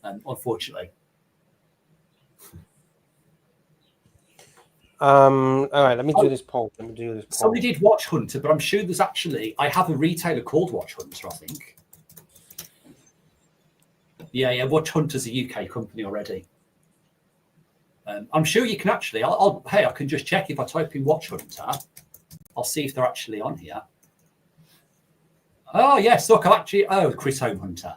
unfortunately. All right, let me do this poll. Somebody did Watch Hunter, but I'm sure there's actually, I have a retailer called Watch Hunter, I think. Yeah, Watch Hunter's a UK company already. I'm sure you can actually. Hey, I can just check if I type in Watch Hunter. I'll see if they're actually on here. Oh yes, look, I'm actually. Oh, Chris Home Hunter.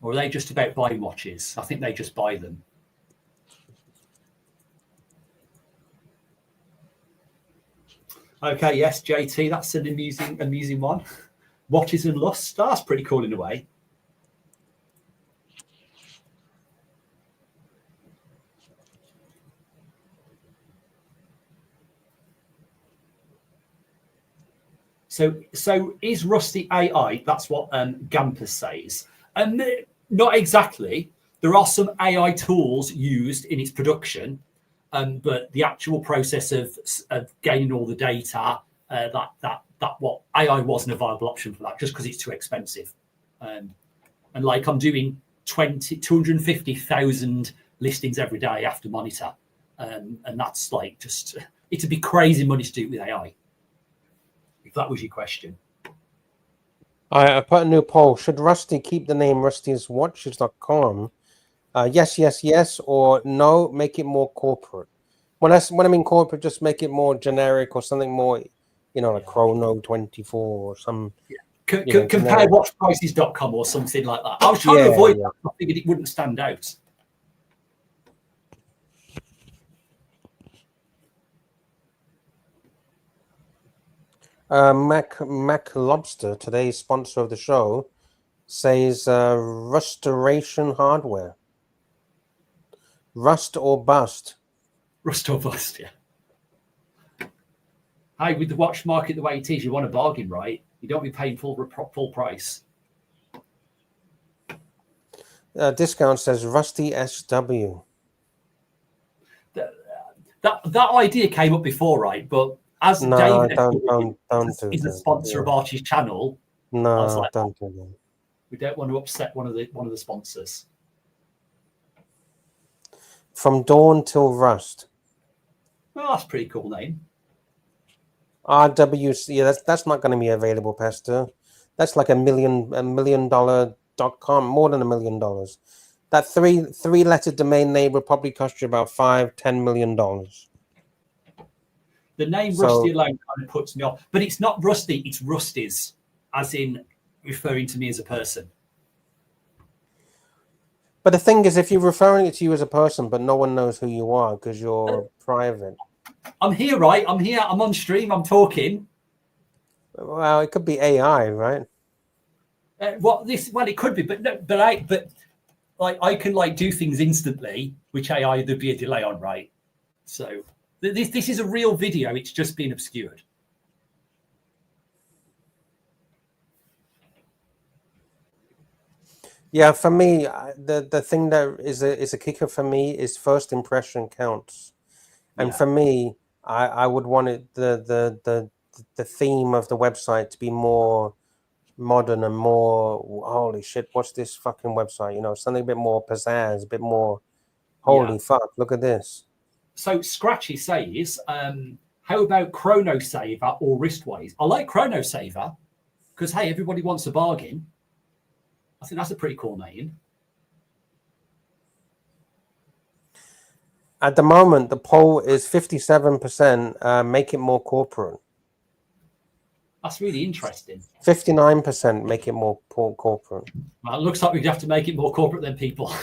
Or are they just about buying watches? I think they just buy them. Okay, yes, JT, that's an amusing one. Watches and Lust. That's pretty cool in a way. So is Rusty AI? That's what Gampus says. And not exactly. There are some AI tools used in its production, but the actual process of gaining all the data, that what AI wasn't a viable option for that, just because it's too expensive. And like I'm doing 250,000 listings every day after Monitor, and that's like just it'd be crazy money to do it with AI. If that was your question. I put a new poll. Should Rusty keep the name rustyswatches.com? Yes, yes, yes, or no, make it more corporate. When I mean corporate, just make it more generic or something more, like Chrono 24 or some. Compare watchprices.com or something like that. I was trying to avoid that. I figured it wouldn't stand out. Mac Lobster, today's sponsor of the show, says Restoration Hardware. Rust or bust. Rust or bust, yeah. Hey, with the watch market the way it is, you want a bargain, right? You don't be paying full price. Discount says Rusty SW. That idea came up before, right? But as David is a sponsor of Archie's channel, no, I was like, don't do that. We don't want to upset one of the sponsors. From Dawn till Rust. Well, that's a pretty cool name. RWC, yeah, that's not going to be available, Pastor. That's like $1 million.com, more than $1 million. That three-letter domain name would probably cost you about $5-10 million. The name Rusty alone kind of puts me off, but it's not Rusty; it's Rusty's, as in referring to me as a person. But the thing is, if you're referring it to you as a person, but no one knows who you are because you're private. I'm here, right? I'm here. I'm on stream. I'm talking. Well, it could be AI, right? Well, it could be, but I can like do things instantly, which AI there'd be a delay on, right? So this is a real video. It's just been obscured. Yeah, for me, the thing that is a kicker for me is first impression counts, and for me, I would want it the theme of the website to be more modern and more holy shit. What's this fucking website? Something a bit more pizzazz, a bit more holy fuck. Look at this. So Scratchy says, how about Chrono Saver or Wristwise? I like Chrono Saver because hey, everybody wants a bargain. I think that's a pretty cool name. At the moment, the poll is 57%. Make it more corporate. That's really interesting. 59% make it more corporate. Well, it looks like we'd have to make it more corporate than people.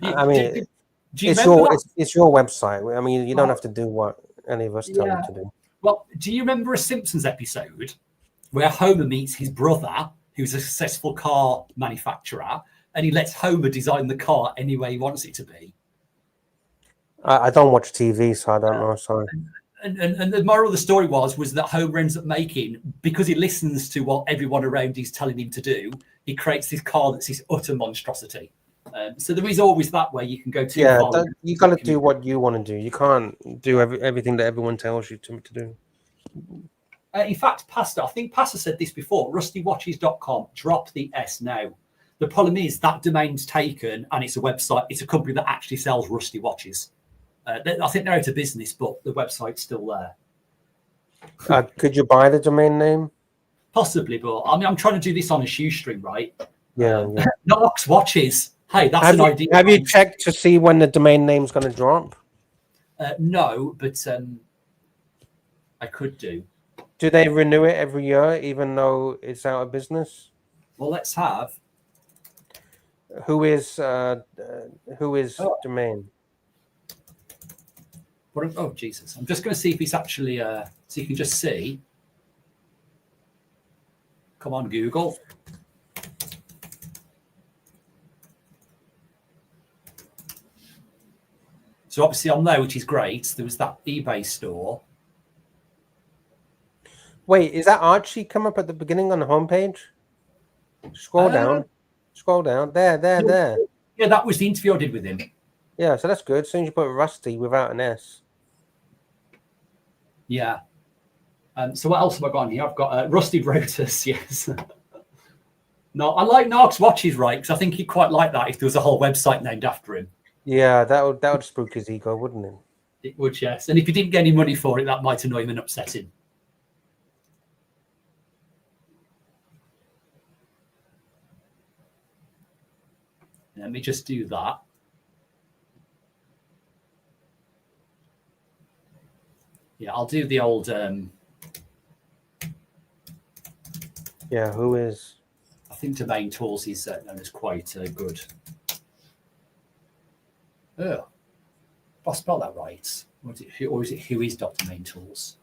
I mean, do you it's your website. I mean, you don't have to do what any of us tell you to do. Well, do you remember a Simpsons episode where Homer meets his brother, who's a successful car manufacturer, and he lets Homer design the car any way he wants it to be? I don't watch TV, so I don't know. Sorry. And the moral of the story was that Homer ends up making, because he listens to what everyone around is telling him to do, he creates this car that's this utter monstrosity. So there is always that way you can go too far. You got to do what you want to do. You can't do everything that everyone tells you to do. In fact, I think Pastor said this before, rustywatches.com, drop the S now. The problem is that domain's taken and it's a website, it's a company that actually sells Rusty watches. I think they're out of business, but the website's still there. Could you buy the domain name? Possibly, but I mean, I'm trying to do this on a shoestring, right? Yeah. Knox watches. Hey, that's Have an you, idea. have you checked to see when the domain name's going to drop? No, but I could do. Do they renew it every year, even though it's out of business? Well, let's have. Who is domain? Oh, Jesus. I'm just going to see if it's actually, so you can just see. Come on, Google. So obviously on there, which is great, there was that eBay store. Wait, is that Archie come up at the beginning on the homepage? Scroll down. Scroll down. There. Yeah, that was the interview I did with him. Yeah, so that's good. As soon as you put Rusty without an S. Yeah. So what else have I got on here? I've got Rusty Brotus, yes. No, I like Nark's watches, right? Because I think he'd quite like that if there was a whole website named after him. Yeah, that would spook his ego, wouldn't it? It would, yes. And if he didn't get any money for it, that might annoy him and upset him. Let me just do that. Yeah, I'll do the old. Yeah, who is? I think Domain Tools is known as quite good. Oh, if I spell that right, or is it who is Domain Tools?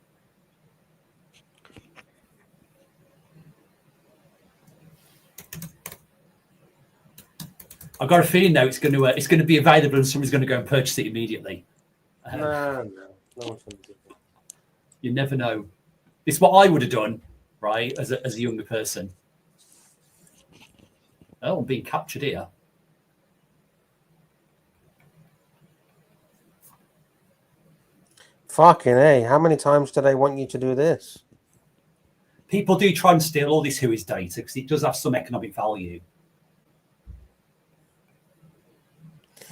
I've got a feeling though it's going to be available and somebody's going to go and purchase it immediately. No. You never know. It's what I would have done, right, as a younger person. Oh, I'm being captured here. Fucking A. How many times do they want you to do this? People do try and steal all this WHOIS data because it does have some economic value.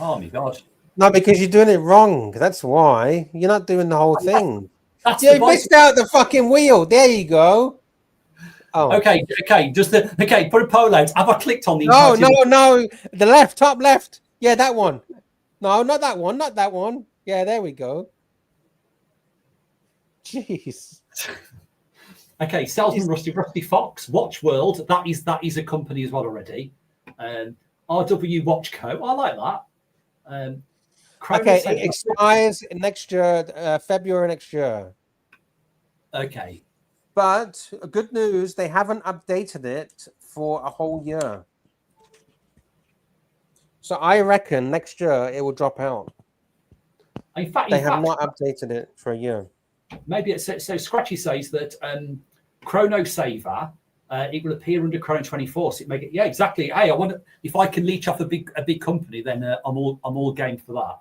Oh, my God. No, because you're doing it wrong. That's why. You're not doing the whole thing. That's you missed out the fucking wheel. There you go. Oh. Okay. Put a poll out. Have I clicked on the? No. The left, top left. Yeah, that one. No, not that one. Not that one. Yeah, there we go. Jeez. Okay, Salesman Rusty Fox, Watch World. That is a company as well already. RW Watch Co. I like that. Okay, it expires next year, February next year. Okay. But good news, they haven't updated it for a whole year. So I reckon next year it will drop out. In fact, they have not updated it for a year. Maybe it's so Scratchy says that Chrono Saver, it will appear under Chrono 24. So it make it, yeah, exactly. Hey, I wonder if I can leech off a big company, then I'm all game for that.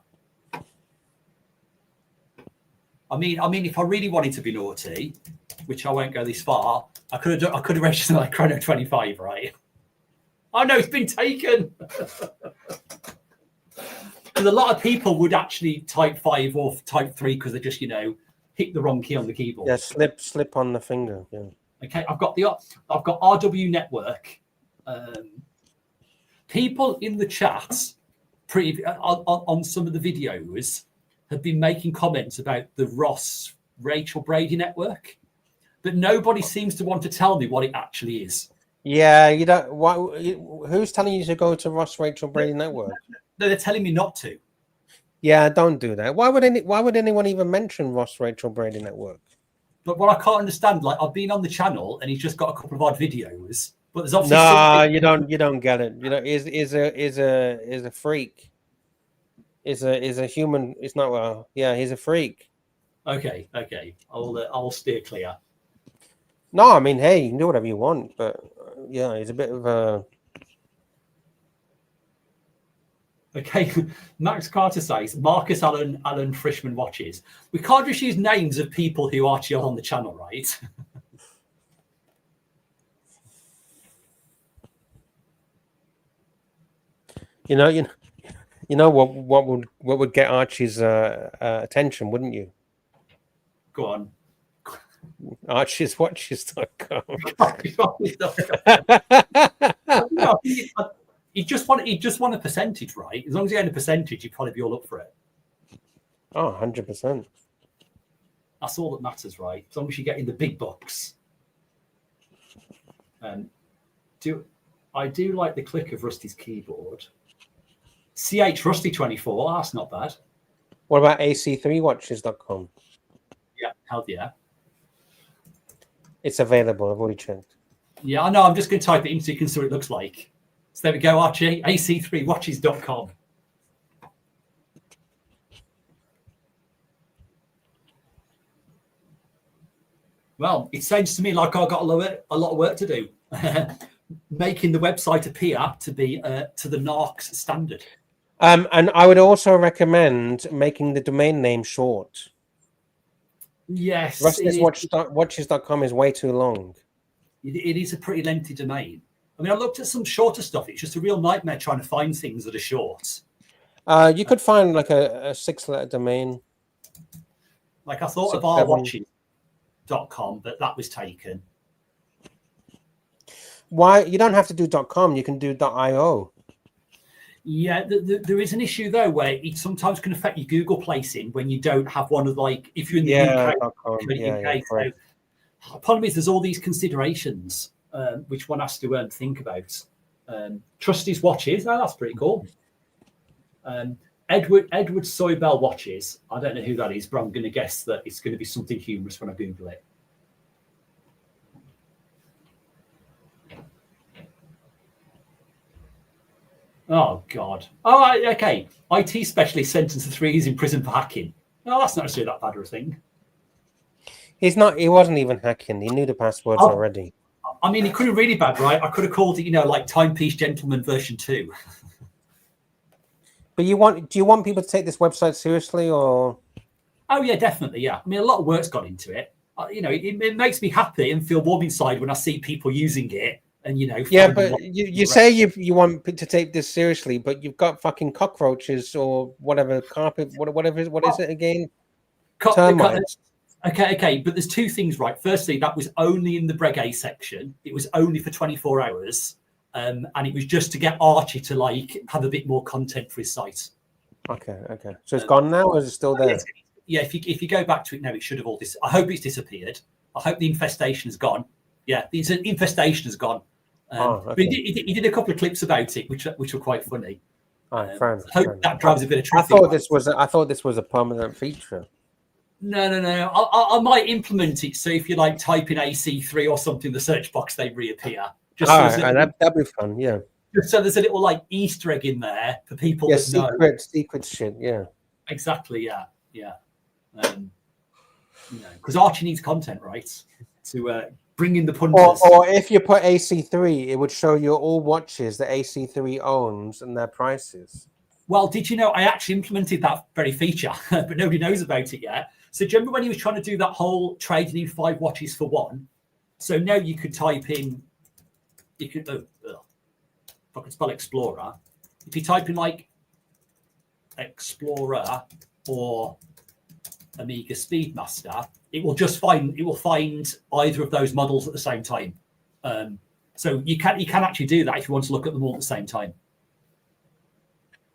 I mean, if I really wanted to be naughty, which I won't go this far, I could have registered like Chrono 25, right? Oh no, it's been taken. Because a lot of people would actually type 5 or type 3 because they just, hit the wrong key on the keyboard. Yeah, slip on the finger. Yeah. Okay, I've got RW Network. People in the chat on some of the videos have been making comments about the Ross Rachel Brady network, but nobody seems to want to tell me what it actually is. Yeah, you don't. Who's telling you to go to Ross Rachel Brady network? No, they're telling me not to. Yeah, don't do that. Why would anyone even mention Ross Rachel Brady network? But what I can't understand, like I've been on the channel and he's just got a couple of odd videos, but there's obviously you don't get it. Is a freak. Is a human. It's not well. Yeah, he's a freak. Okay. I'll steer clear. No, I mean, hey, you can do whatever you want, but yeah, he's a bit of a. Okay, Max Carter says Marcus Allen Frischman watches. We can't just use names of people who Archie are on the channel, right? You know what would get Archie's attention, wouldn't you? Go on. Archie'sWatches.com. You just want a percentage, right? As long as you get a percentage, you'd probably be all up for it. Oh, 100%. That's all that matters, right? As long as you get in the big bucks. I do like the click of Rusty's keyboard. CH Rusty 24. That's not bad. What about AC3watches.com? Yeah, hell yeah. It's available. I've already checked. Yeah, I know. I'm just going to type it in so you can see what it looks like. So there we go, Archie. AC3watches.com. Well, it sounds to me like I've got a lot of work to do, making the website appear to be to the NARC's standard. And I would also recommend making the domain name short. Yes. Rusty'sWatches.com is way too long. It is a pretty lengthy domain. I mean, I looked at some shorter stuff. It's just a real nightmare trying to find things that are short. You could find like a 6-letter domain. Like I thought of ourwatches.com, but that was taken. Why? You don't have to do .com. You can do .io. Yeah, there is an issue though where it sometimes can affect your Google placing when you don't have one of like if you're in the UK. So the problem is there's all these considerations which one has to think about. Trusty's watches, that's pretty cool. Edward Soybell watches. I don't know who that is, but I'm going to guess that it's going to be something humorous when I Google it. Oh, God. Oh, okay. IT specialist sentenced to 3 years in prison for hacking. No, that's not necessarily that bad of a thing. He wasn't even hacking. He knew the passwords already. I mean, it could have really bad, right? I could have called it, like Timepiece Gentleman version 2. But do you want people to take this website seriously or? Oh, yeah, definitely. Yeah. I mean, a lot of work's gone into it. It makes me happy and feel warm inside when I see people using it. And yeah, but you say you want to take this seriously, but you've got fucking cockroaches or whatever carpet, whatever what is it again? Termites. Okay, but there's 2 things, right? Firstly, that was only in the Breguet section. It was only for 24 hours, and it was just to get Archie to have a bit more content for his site. Okay. So it's gone now, or is it still there? Yeah, if you go back to it now, it should have all this. I hope it's disappeared. I hope the infestation has gone. Yeah, the infestation has gone. But he did a couple of clips about it, which were quite funny. Fair I hope that drives a bit of traffic. I thought this was a permanent feature. No. I might implement it. So if you type in AC3 or something in the search box, they reappear. That'd be fun. Yeah. Just so there's a little Easter egg in there for people that know. Secret shit. Yeah. Exactly. Yeah. Because Archie needs content, right? To bring in the punters. Or if you put AC3, it would show you all watches that AC3 owns and their prices. Well, did you know I actually implemented that very feature, but nobody knows about it yet. So do you remember when he was trying to do that whole trading in 5 watches for 1? So now you could type in, if I could spell Explorer, if you type in Explorer or Amiga Speedmaster, it will find either of those models at the same time. So you can actually do that if you want to look at them all at the same time.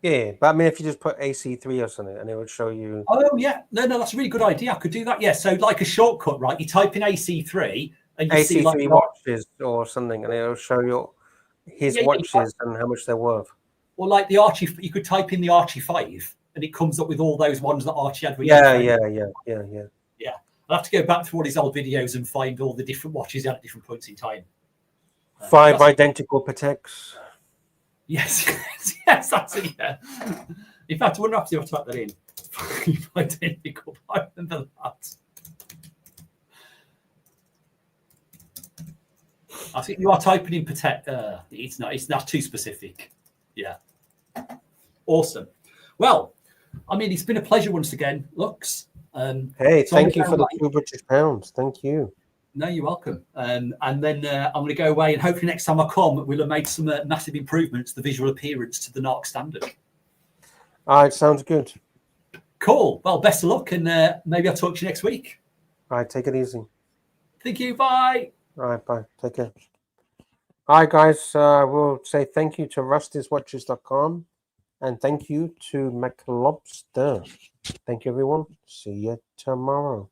Yeah, but I mean, if you just put AC3 or something, and it would show you. Oh yeah, no, that's a really good idea. I could do that. Yeah, so like a shortcut, right? You type in AC3 and you AC3 see watches or something, and it'll show you his watches and how much they're worth. Or like the Archie, you could type in the Archie 5, and it comes up with all those ones that Archie had. Yeah. I'll have to go back through all his old videos and find all the different watches he had at different points in time. 5 identical Pateks. Yes, that's it. Yeah. In fact, I wouldn't have to type that in. 5 identical. I remember that. I think you are typing in Patek. It's not too specific. Yeah. Awesome. Well, I mean, it's been a pleasure once again, Lux. Hey, thank you for the £2 Thank you. No, you're welcome. And then I'm going to go away, and hopefully next time I come, we'll have made some massive improvements to the visual appearance to the NARC standard. All right, sounds good. Cool. Well, best of luck, and maybe I'll talk to you next week. All right, take it easy. Thank you. Bye. All right, bye. Take care. All right, guys. We'll say thank you to rustyswatches.com and thank you to McLobster. Thank you, everyone. See you tomorrow.